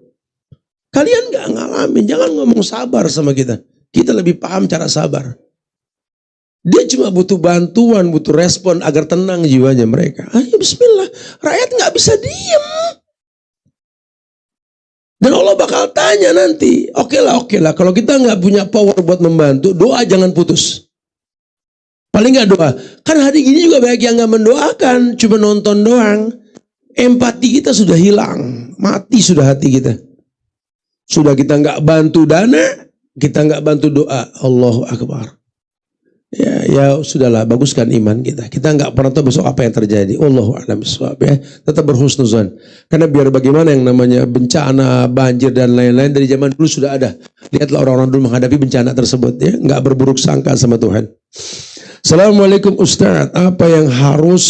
Kalian nggak ngalamin. Jangan ngomong sabar sama kita. Kita lebih paham cara sabar. Dia cuma butuh bantuan, butuh respon agar tenang jiwanya mereka. Ayo bismillah. Rakyat nggak bisa diem. Dan Allah bakal tanya nanti. Oke lah. Kalau kita nggak punya power buat membantu, doa jangan putus. Paling nggak doa. Kan hari ini juga banyak yang nggak mendoakan, cuma nonton doang. Empati kita sudah hilang, mati sudah hati kita. Sudah kita nggak bantu dana, kita nggak bantu doa. Allahu Akbar. Ya sudahlah, baguskan iman kita. Kita nggak pernah tahu besok apa yang terjadi. Allahu a'lam bishawab ya. Tetap berhusnuzon. Karena biar bagaimana yang namanya bencana, banjir dan lain-lain dari zaman dulu sudah ada. Lihatlah orang-orang dulu menghadapi bencana tersebut ya, nggak berburuk sangka sama Tuhan. Assalamualaikum Ustaz, apa yang harus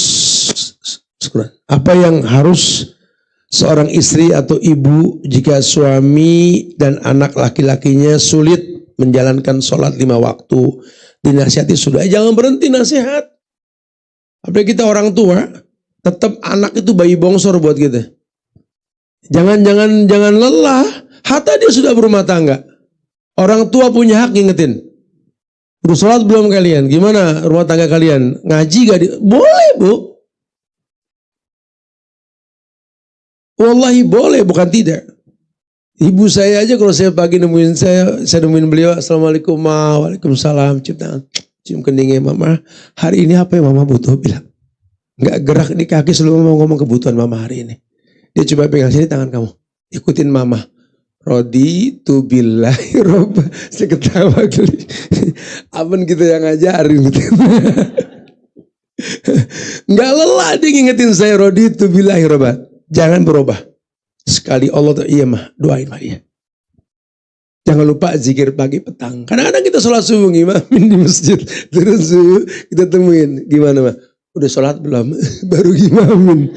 seorang istri atau ibu jika suami dan anak laki-lakinya sulit menjalankan sholat 5 waktu, dinasihati sudah, jangan berhenti nasihat. Apalagi kita orang tua, tetap anak itu bayi bongsor buat kita. Jangan lelah, hatta dia sudah berumah tangga. Orang tua punya hak ngingetin. Udah sholat belum kalian? Gimana rumah tangga kalian? Ngaji gak? Boleh, Bu. Wallahi boleh, bukan tidak. Ibu saya aja kalau saya pagi nemuin saya nemuin beliau, Assalamualaikum ma, waalaikumsalam, cium keningnya mama. Hari ini apa yang mama butuh? Bilang. Gak gerak di kaki sebelum mama ngomong kebutuhan mama hari ini. Dia coba pegang sini tangan kamu. Ikutin mama. Raditu billahi robba. Saya ketawa geli. Apaan kita yang ngajarin gitu. Gak lelah dia ngingetin saya raditu billahi robba. Jangan berubah. Sekali Allah tuh iya mah, doain mah iya. Jangan lupa zikir pagi petang. Kadang-kadang kita sholat subuh ngimamin di masjid. Terus kita temuin gimana mah? Udah sholat belum? Baru ngimamin.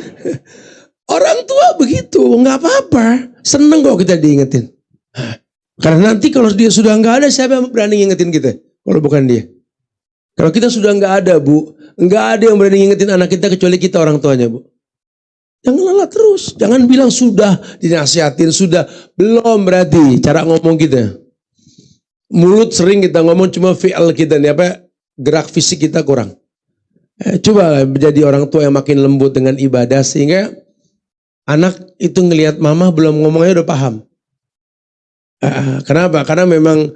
Orang tua begitu, nggak apa-apa. Seneng kok kita diingetin. Karena nanti kalau dia sudah nggak ada, siapa yang berani ngingetin kita? Kalau bukan dia. Kalau kita sudah nggak ada, Bu, nggak ada yang berani ngingetin anak kita kecuali kita orang tuanya, Bu. Jangan lelah terus. Jangan bilang sudah dinasihatin, sudah belum berarti cara ngomong kita. Mulut sering kita ngomong, cuma fi'al kita nih apa? Gerak fisik kita kurang. Coba menjadi orang tua yang makin lembut dengan ibadah sehingga anak itu ngelihat mama belum ngomongnya udah paham. Kenapa? Karena memang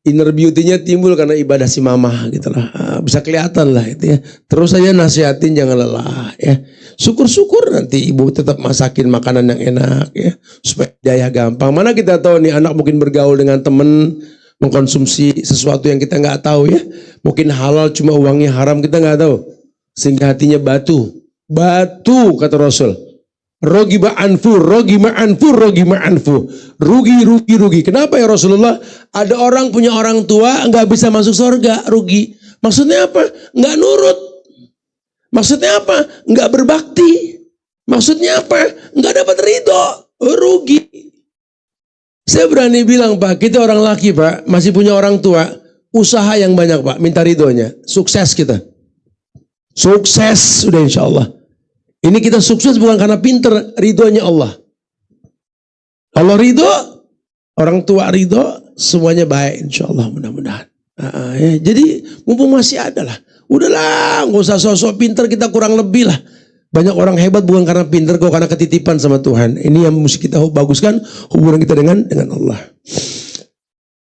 inner beauty-nya timbul karena ibadah si mama gitu lah. Bisa kelihatan lah itu ya. Terus saja nasihatin jangan lelah ya. Syukur-syukur nanti ibu tetap masakin makanan yang enak ya. Supaya daya gampang. Mana kita tahu nih anak mungkin bergaul dengan temen mengkonsumsi sesuatu yang kita nggak tahu ya. Mungkin halal cuma uangnya haram kita nggak tahu. Sehingga hatinya batu. Batu kata Rasul. Rogi ma'anfu. Rugi. Kenapa ya Rasulullah? Ada orang punya orang tua nggak bisa masuk surga, rugi. Maksudnya apa? Nggak nurut. Maksudnya apa? Nggak berbakti. Maksudnya apa? Nggak dapat ridho, rugi. Saya berani bilang Pak, kita orang laki Pak, masih punya orang tua, usaha yang banyak Pak, minta ridhonya, sukses kita. Sukses sudah insya Allah. Ini kita sukses bukan karena pinter, ridhonya Allah. Allah ridho, orang tua ridho, semuanya baik insya Allah mudah-mudahan. Ya. Jadi mumpung masih ada lah. Udahlah, nggak usah sosok pinter, kita kurang lebih lah. Banyak orang hebat bukan karena pinter, kok karena ketitipan sama Tuhan. Ini yang mesti kita baguskan hubungan kita dengan Allah.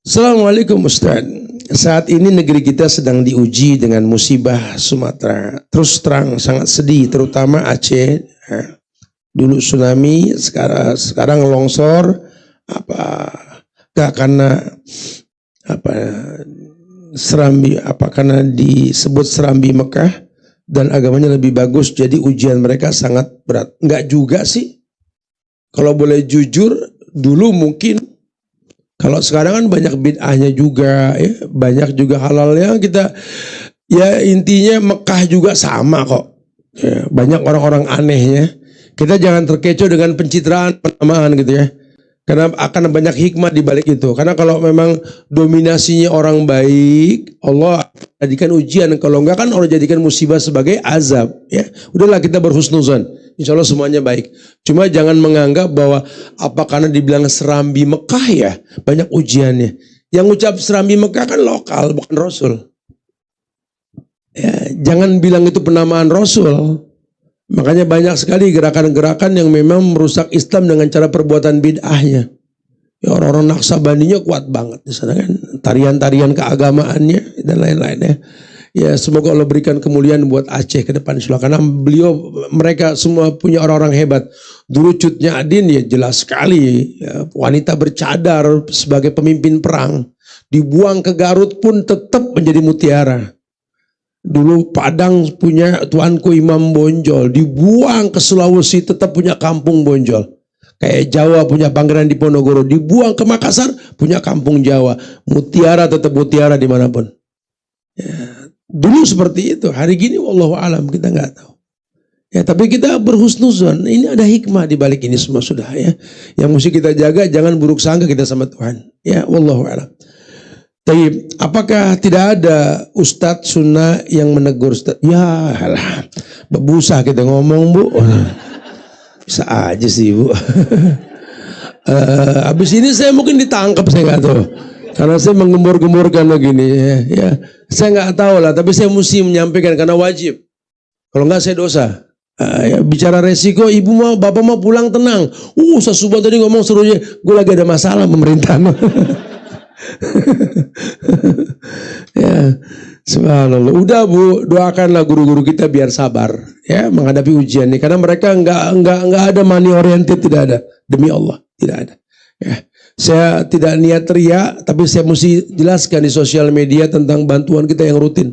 Assalamualaikum Ustaz. Saat ini negeri kita sedang diuji dengan musibah Sumatera. Terus terang sangat sedih, terutama Aceh. Dulu tsunami, sekarang longsor. Karena disebut Serambi Mekah dan agamanya lebih bagus, jadi ujian mereka sangat berat. Enggak juga sih. Kalau boleh jujur, dulu mungkin. Kalau sekarang kan banyak bid'ahnya juga, ya, banyak juga halalnya kita. Ya intinya Mekah juga sama kok. Ya, banyak orang-orang anehnya. Kita jangan terkecoh dengan pencitraan, penamaan gitu ya. Karena akan banyak hikmah di balik itu. Karena kalau memang dominasinya orang baik, Allah jadikan ujian. Kalau enggak kan Allah jadikan musibah sebagai azab. Ya, udahlah kita berhusnuzan. Insya Allah semuanya baik. Cuma jangan menganggap bahwa apa karena dibilang Serambi Mekah ya banyak ujiannya. Yang ucap Serambi Mekah kan lokal, bukan Rasul. Ya, jangan bilang itu penamaan Rasul. Makanya banyak sekali gerakan-gerakan yang memang merusak Islam dengan cara perbuatan bid'ahnya. Ya, orang-orang Naksabandinya kuat banget di sana kan, tarian-tarian keagamaannya dan lain-lain ya. Ya semoga Allah berikan kemuliaan buat Aceh ke depan insya Allah. Karena mereka semua punya orang-orang hebat. Dulu Cut Nyak-Dien ya jelas sekali ya, wanita bercadar sebagai pemimpin perang. Dibuang ke Garut pun tetap menjadi mutiara. Dulu Padang punya Tuanku Imam Bonjol, dibuang ke Sulawesi tetap punya kampung Bonjol. Kayak Jawa punya Pangeran Diponegoro, dibuang ke Makassar punya kampung Jawa. Mutiara tetap mutiara dimanapun. Ya, dulu seperti itu. Hari gini wallahu alam kita nggak tahu. Ya, tapi kita berhusnuzon. Ini ada hikmah di balik ini semua sudah ya. Yang mesti kita jaga, jangan buruk sangka kita sama Tuhan. Ya, wallahu a'lam. Tapi apakah tidak ada ustadz sunnah yang menegur ustadz? Ya, alah, bebusa kita ngomong bu. Bisa aja sih bu. Habis ini saya mungkin ditangkap, saya nggak tahu. Karena saya menggembur-gemburkan begini ya. Saya nggak tahu lah, tapi saya mesti menyampaikan karena wajib. Kalau nggak saya dosa. Ya, bicara resiko, ibu mau, bapak mau pulang tenang. Sasubuh tadi ngomong serunya, gue lagi ada masalah pemerintahan. Ya, subhanallah. Udah bu, doakanlah guru-guru kita biar sabar ya menghadapi ujian ini, karena mereka nggak ada money oriented, tidak ada, demi Allah tidak ada. Ya, saya tidak niat teriak, tapi saya mesti jelaskan di sosial media tentang bantuan kita yang rutin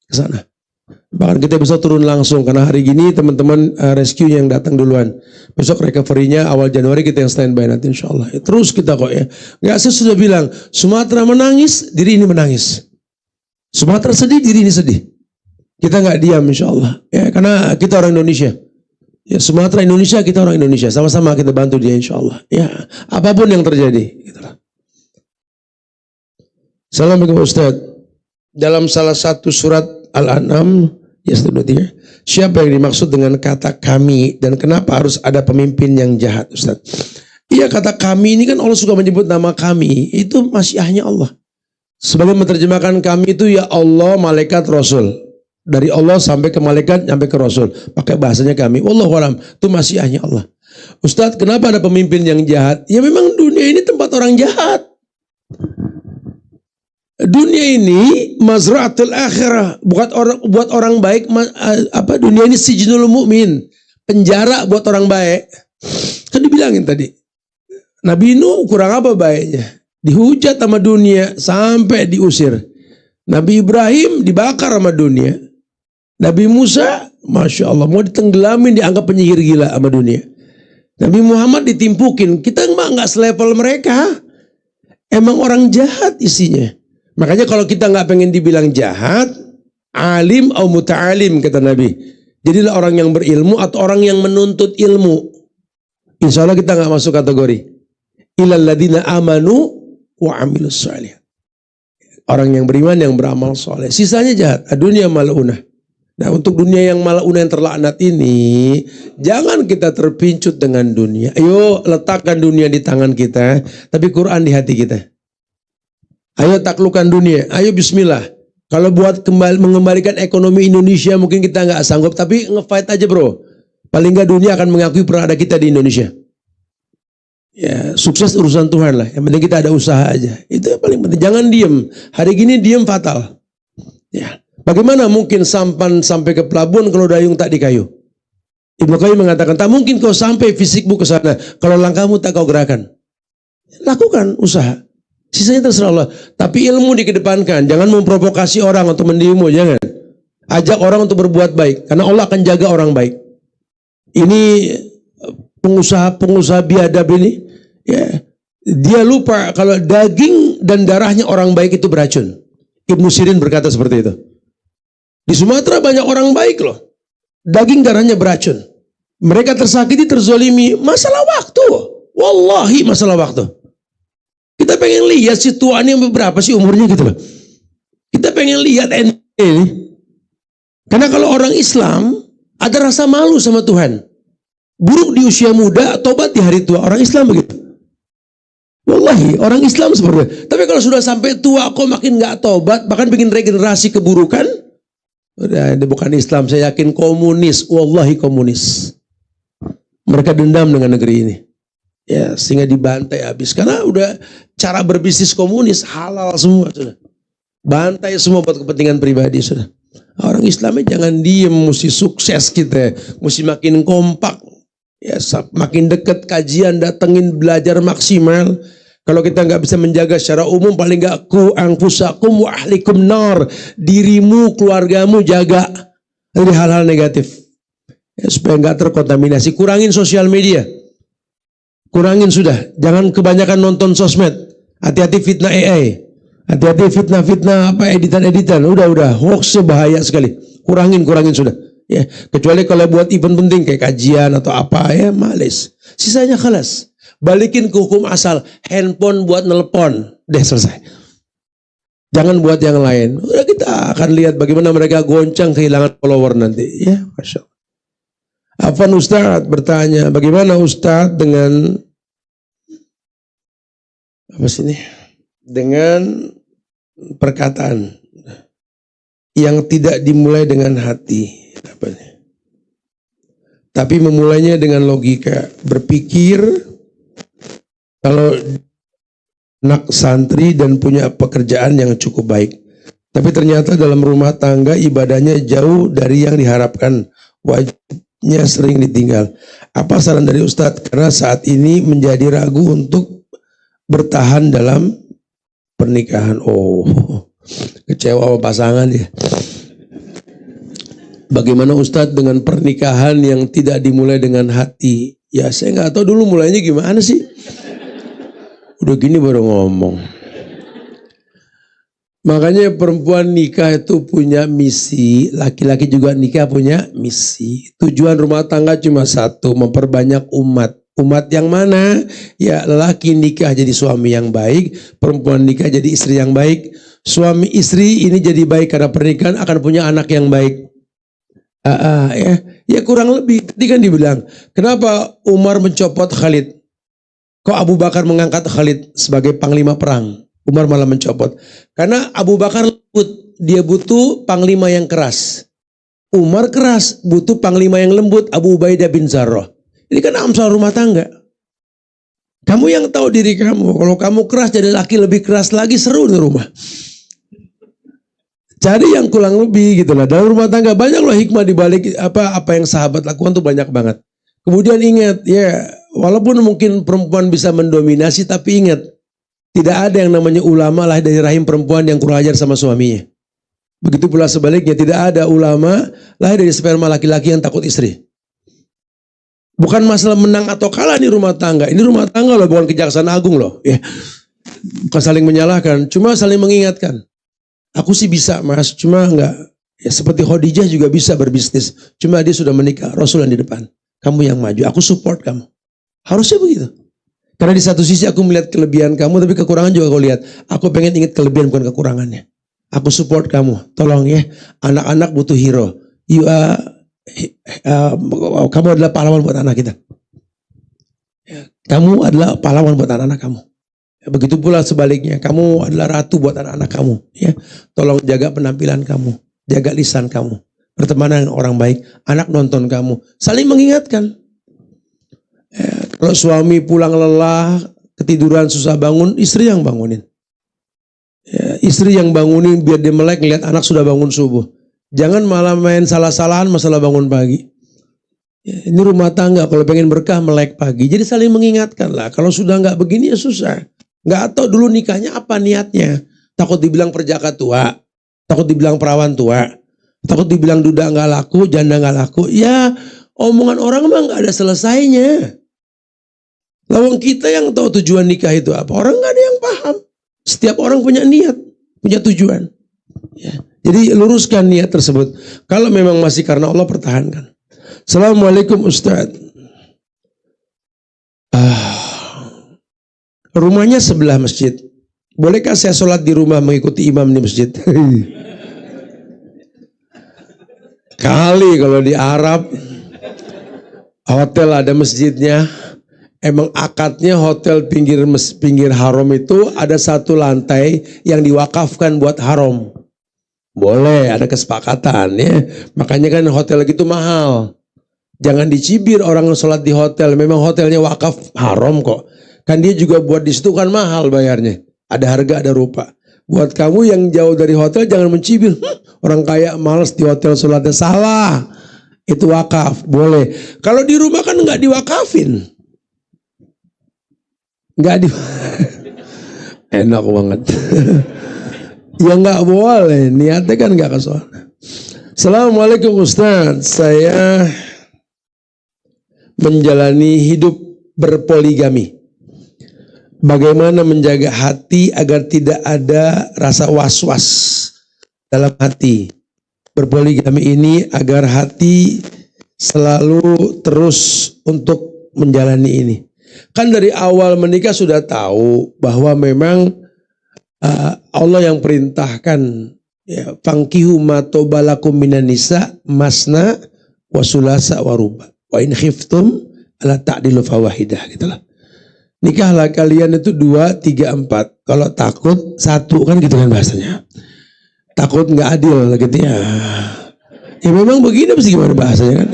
ke sana. Bahkan kita bisa turun langsung karena hari gini teman-teman rescue yang datang duluan. Besok recovery-nya awal Januari kita yang standby nanti insya Allah. Terus kita kok ya. Nggak, saya sudah bilang Sumatera menangis, diri ini menangis. Sumatera sedih, diri ini sedih. Kita nggak diam insya Allah. Ya, karena kita orang Indonesia. Ya, Sumatera Indonesia, kita orang Indonesia. Sama-sama kita bantu dia insya Allah. Ya, apapun yang terjadi. Itulah. Assalamualaikum Ustaz. Dalam salah satu surat Al-An'am ya, 123. Siapa yang dimaksud dengan kata kami dan kenapa harus ada pemimpin yang jahat, Ustaz? Iya, kata kami ini kan Allah suka menyebut nama kami. Itu masyiahnya Allah. Sebagai menerjemahkan kami itu ya Allah, malaikat, Rasul. Dari Allah sampai ke malaikat, sampai ke Rasul. Pakai bahasanya kami. Wallahu a'lam. Itu masyiahnya Allah. Ustaz, kenapa ada pemimpin yang jahat? Ya memang dunia ini tempat orang jahat. Dunia ini mazra'atul akhirah, buat orang baik. Dunia ini sijnul mu'min, penjara buat orang baik. Kan dibilangin tadi, Nabi Nuh kurang apa baiknya? Dihujat sama dunia sampai diusir. Nabi Ibrahim dibakar sama dunia. Nabi Musa, masya Allah, mau ditenggelamin, dianggap penyihir gila sama dunia. Nabi Muhammad ditimpukin. Kita nggak selevel mereka. Emang orang jahat isinya. Makanya kalau kita nggak pengen dibilang jahat, alim atau muta'alim kata Nabi. Jadilah orang yang berilmu atau orang yang menuntut ilmu. Insya Allah kita nggak masuk kategori ilal ladina amanu wa amilus salih. Orang yang beriman yang beramal soleh. Sisanya jahat. Dunia mal'unah. Nah, untuk dunia yang mal'unah yang terlaknat ini, jangan kita terpincut dengan dunia. Ayo letakkan dunia di tangan kita, tapi Quran di hati kita. Ayo taklukkan dunia, ayo bismillah. Kalau buat mengembalikan ekonomi Indonesia mungkin kita nggak sanggup, tapi nge-fight aja bro. Paling nggak dunia akan mengakui pernah ada kita di Indonesia. Ya, sukses urusan Tuhan lah. Yang penting kita ada usaha aja. Itu yang paling penting. Jangan diem. Hari gini diem fatal. Ya, bagaimana mungkin sampan sampai ke pelabuhan kalau dayung tak di kayu? Ibnu Qayyim mengatakan, tak mungkin kau sampai fisikmu ke sana kalau langkahmu tak kau gerakan. Lakukan usaha. Sisanya terserah Allah. Tapi ilmu dikedepankan. Jangan memprovokasi orang untuk mendemo. Jangan. Ajak orang untuk berbuat baik. Karena Allah akan jaga orang baik. Ini pengusaha biadab ini. Ya, dia lupa kalau daging dan darahnya orang baik itu beracun. Ibnu Sirin berkata seperti itu. Di Sumatera banyak orang baik loh. Daging darahnya beracun. Mereka tersakiti, terzolimi. Masalah waktu. Wallahi masalah waktu. Kita pengen lihat si tuan yang berapa sih umurnya gitu loh. Kita pengen lihat ini. Karena kalau orang Islam ada rasa malu sama Tuhan. Buruk di usia muda, tobat di hari tua. Orang Islam begitu. Wallahi orang Islam seperti itu. Tapi kalau sudah sampai tua kok makin gak tobat, bahkan bikin regenerasi keburukan. Udah, ini bukan Islam. Saya yakin komunis. Wallahi komunis. Mereka dendam dengan negeri ini. Ya, sehingga dibantai habis. Karena udah cara berbisnis komunis halal semua sudah. Bantai semua buat kepentingan pribadi sudah. Orang Islamnya jangan diem, mesti sukses kita, mesti makin kompak. Ya, makin dekat kajian, datengin, belajar maksimal. Kalau kita nggak bisa menjaga secara umum, paling nggak ku anfusakum wa ahlikum nar, dirimu, keluargamu jaga dari hal-hal negatif. Ya, supaya nggak terkontaminasi. Kurangin sosial media. Kurangin sudah, jangan kebanyakan nonton sosmed. Hati-hati fitnah AI, hati-hati fitnah-fitnah editan-editan. Udah, hoax bahaya sekali. Kurangin sudah. Ya, kecuali kalau buat event penting kayak kajian atau apa ya, males. Sisanya khalas. Balikin ke hukum asal, handphone buat nelpon, deh selesai. Jangan buat yang lain. Udah, kita akan lihat bagaimana mereka goncang kehilangan follower nanti. Ya, Masya Allah. Afwan Ustadz bertanya, bagaimana Ustadz dengan apa sih ini? Dengan perkataan yang tidak dimulai dengan hati, tapi memulainya dengan logika, berpikir kalau anak santri dan punya pekerjaan yang cukup baik, tapi ternyata dalam rumah tangga ibadahnya jauh dari yang diharapkan, wajibnya sering ditinggal. Apa saran dari Ustadz? Karena saat ini menjadi ragu untuk bertahan dalam pernikahan. Oh, kecewa sama pasangan ya. Bagaimana Ustadz dengan pernikahan yang tidak dimulai dengan hati? Ya saya nggak tahu dulu mulainya gimana sih. Udah gini baru ngomong. Makanya perempuan nikah itu punya misi, laki-laki juga nikah punya misi. Tujuan rumah tangga cuma satu, memperbanyak umat. Umat yang mana? Ya lelaki nikah jadi suami yang baik, perempuan nikah jadi istri yang baik. Suami istri ini jadi baik karena pernikahan akan punya anak yang baik. Ya kurang lebih. Tadi kan dibilang, kenapa Umar mencopot Khalid? Kok Abu Bakar mengangkat Khalid sebagai panglima perang? Umar malah mencopot. Karena Abu Bakar lembut, dia butuh panglima yang keras. Umar keras, butuh panglima yang lembut, Abu Ubaidah bin Jarrah. Ini kan amsal rumah tangga. Kamu yang tahu diri kamu. Kalau kamu keras jadi laki lebih keras lagi, seru di rumah. Cari yang kurang lebih gitu lah. Dalam rumah tangga banyak loh hikmah dibalik apa yang sahabat lakukan tuh banyak banget. Kemudian ingat ya, walaupun mungkin perempuan bisa mendominasi, tapi ingat tidak ada yang namanya ulama lahir dari rahim perempuan yang kurang ajar sama suaminya. Begitu pula sebaliknya, tidak ada ulama lahir dari sperma laki-laki yang takut istri. Bukan masalah menang atau kalah di rumah tangga. Ini rumah tangga loh, bukan kejaksaan agung loh. Ya, bukan saling menyalahkan, cuma saling mengingatkan. Aku sih bisa mas, cuma enggak. Ya seperti Khadijah juga bisa berbisnis, cuma dia sudah menikah, Rasul yang di depan. Kamu yang maju, aku support kamu. Harusnya begitu. Karena di satu sisi aku melihat kelebihan kamu, tapi kekurangan juga kau lihat. Aku pengen ingat kelebihan bukan kekurangannya. Aku support kamu, tolong ya. Anak-anak butuh hero. Kamu adalah pahlawan buat anak kita. Kamu adalah pahlawan buat anak-anak kamu. Begitu pula sebaliknya, kamu adalah ratu buat anak-anak kamu. Ya, tolong jaga penampilan kamu, jaga lisan kamu, berteman dengan orang baik, anak nonton kamu, saling mengingatkan. Ya, kalau suami pulang lelah, ketiduran susah bangun, istri yang bangunin. Ya, istri yang bangunin biar dia melek ngeliat anak sudah bangun subuh. Jangan malah main salah-salahan masalah bangun pagi. Ya, ini rumah tangga, kalau pengen berkah melek pagi. Jadi saling mengingatkan lah. Kalau sudah nggak begini ya susah. Nggak tahu dulu nikahnya apa niatnya. Takut dibilang perjaka tua, takut dibilang perawan tua, takut dibilang duda nggak laku, janda nggak laku. Ya omongan orang mah nggak ada selesainya. Lawang kita yang tahu tujuan nikah itu apa, orang nggak ada yang paham. Setiap orang punya niat, punya tujuan. Ya. Jadi luruskan niat tersebut. Kalau memang masih karena Allah, pertahankan. Assalamualaikum Ustadz. Rumahnya sebelah masjid. Bolehkah saya sholat di rumah mengikuti imam di masjid? Kali kalau di Arab, hotel ada masjidnya. Emang akadnya hotel pinggir haram itu ada satu lantai yang diwakafkan buat haram. Boleh, ada kesepakatan ya. Makanya kan hotel gitu mahal. Jangan dicibir orang sholat di hotel. Memang hotelnya wakaf haram kok. Kan dia juga buat di situ kan mahal bayarnya. Ada harga, ada rupa. Buat kamu yang jauh dari hotel jangan mencibir. Orang kaya malas di hotel sholatnya, salah. Itu wakaf, boleh. Kalau di rumah kan nggak diwakafin. Nggak di. Enak banget. Ya nggak boleh. Niatnya kan nggak ke sana. Assalamualaikum Ustaz. Saya menjalani hidup berpoligami. Bagaimana menjaga hati agar tidak ada rasa was-was dalam hati. berpoligami ini agar hati selalu terus untuk menjalani ini. Kan dari awal menikah sudah tahu bahwa memang Allah yang perintahkan, ya, fankihu ma tobalakum minan nisa masna wa sulasa wa ruba wa in khiftum ala ta'dilu fawahidah, gitulah. Nikahlah kalian itu 2, 3, 4. Kalau takut 1, kan gitu kan bahasanya. Takut nggak adil gitu ya. Ya memang begini, mesti gimana bahasanya kan.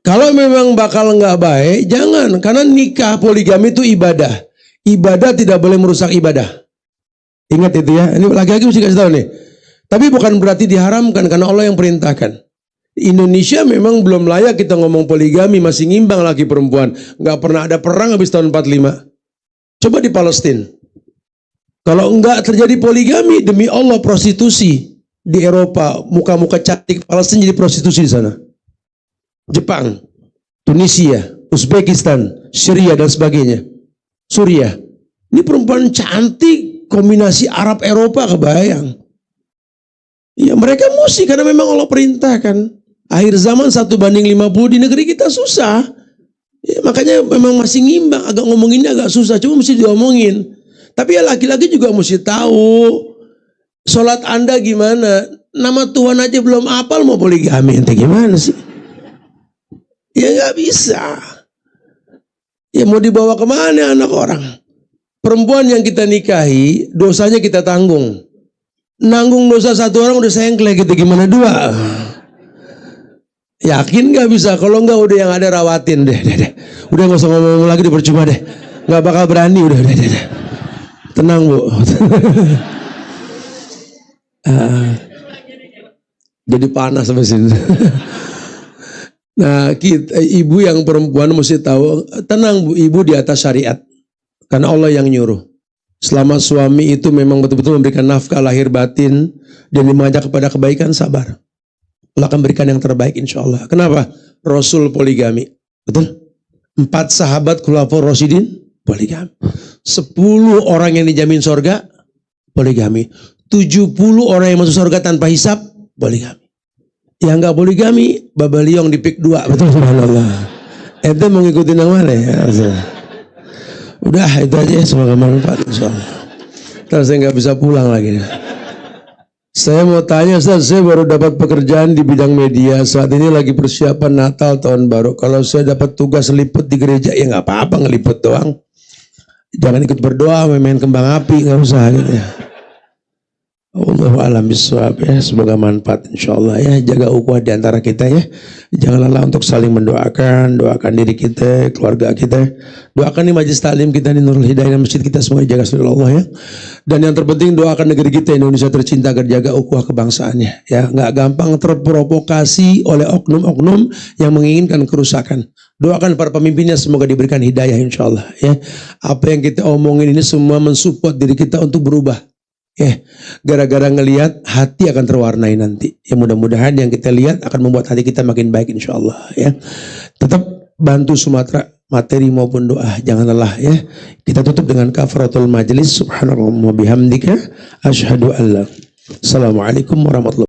Kalau memang bakal nggak baik, jangan. Karena nikah poligami itu ibadah. Ibadah tidak boleh merusak ibadah. Ingat itu ya. Ini lagi-lagi mesti kasih tahu nih. Tapi bukan berarti diharamkan, karena Allah yang perintahkan. Indonesia memang belum layak kita ngomong poligami, masih ngimbang laki perempuan. Nggak pernah ada perang habis tahun 45. Coba di Palestina. Kalau nggak terjadi poligami, demi Allah prostitusi di Eropa, muka-muka cantik Palestina jadi prostitusi di sana. Jepang, Tunisia, Uzbekistan, Syria dan sebagainya. Suriah. Ini perempuan cantik, kombinasi Arab Eropa, kebayang. Ya mereka mesti, karena memang Allah perintahkan. Akhir zaman 1:50 di negeri kita susah. Ya, makanya memang masih ngimbang, agak ngomonginnya agak susah, cuma mesti diomongin. Tapi ya laki-laki juga mesti tahu sholat Anda gimana. Nama Tuhan aja belum hafal mau poligami, ente gimana sih? Ya nggak bisa. Ya mau dibawa kemana anak orang? Perempuan yang kita nikahi, dosanya kita tanggung. Nanggung dosa satu orang udah sengklek gitu, gimana 2? Yakin nggak bisa? Kalau nggak udah yang ada rawatin deh. Udah nggak usah ngomong lagi, udah percuma deh. Nggak bakal berani, udah. Tenang Bu. Jadi panas sampai sini. Nah, ibu yang perempuan mesti tahu, tenang Bu, ibu di atas syariat. Karena Allah yang nyuruh. Selama suami itu memang betul-betul memberikan nafkah lahir batin dan mengajak kepada kebaikan, sabar. Allah akan berikan yang terbaik insya Allah. Kenapa? Rasul poligami. Betul? 4 sahabat khulafaur rasyidin poligami. 10 orang yang dijamin surga poligami. 70 orang yang masuk surga tanpa hisab poligami. Yang enggak poligami, babaliong di pik 2. Betul, subhanallah. Ente mau ngikutin yang mana ya? Udah itu aja ya, semoga bermanfaat insyaallah. Terus saya nggak bisa pulang lagi. Saya mau tanya Ustaz, saya baru dapat pekerjaan di bidang media. Saat ini lagi persiapan Natal tahun baru. Kalau saya dapat tugas liput di gereja, ya nggak apa-apa, ngeliput doang. Jangan ikut berdoa, main kembang api, nggak usah gitu ya. Allahu a'lam bishawab ya, semoga manfaat insyaallah ya. Jaga ukhuwah di antara kita ya. Jangan lelah untuk saling mendoakan, doakan diri kita, keluarga kita. Doakan nih majelis taklim kita, nih Nurul Hidayah dan masjid kita semua dijaga oleh Allah ya. Dan yang terpenting doakan negeri kita Indonesia tercinta agar jaga ukhuwah kebangsaannya ya. Nggak gampang terprovokasi oleh oknum-oknum yang menginginkan kerusakan. Doakan para pemimpinnya semoga diberikan hidayah insyaallah ya. Apa yang kita omongin ini semua mensupport diri kita untuk berubah. Ya, gara-gara ngelihat hati akan terwarnai nanti. Ya mudah-mudahan yang kita lihat akan membuat hati kita makin baik insyaallah ya. Tetap bantu Sumatera materi maupun doa, jangan lelah ya. Kita tutup dengan kafaratul majlis. Subhanallah wa bihamdika asyhadu an la. Assalamualaikum warahmatullahi wabarakatuh.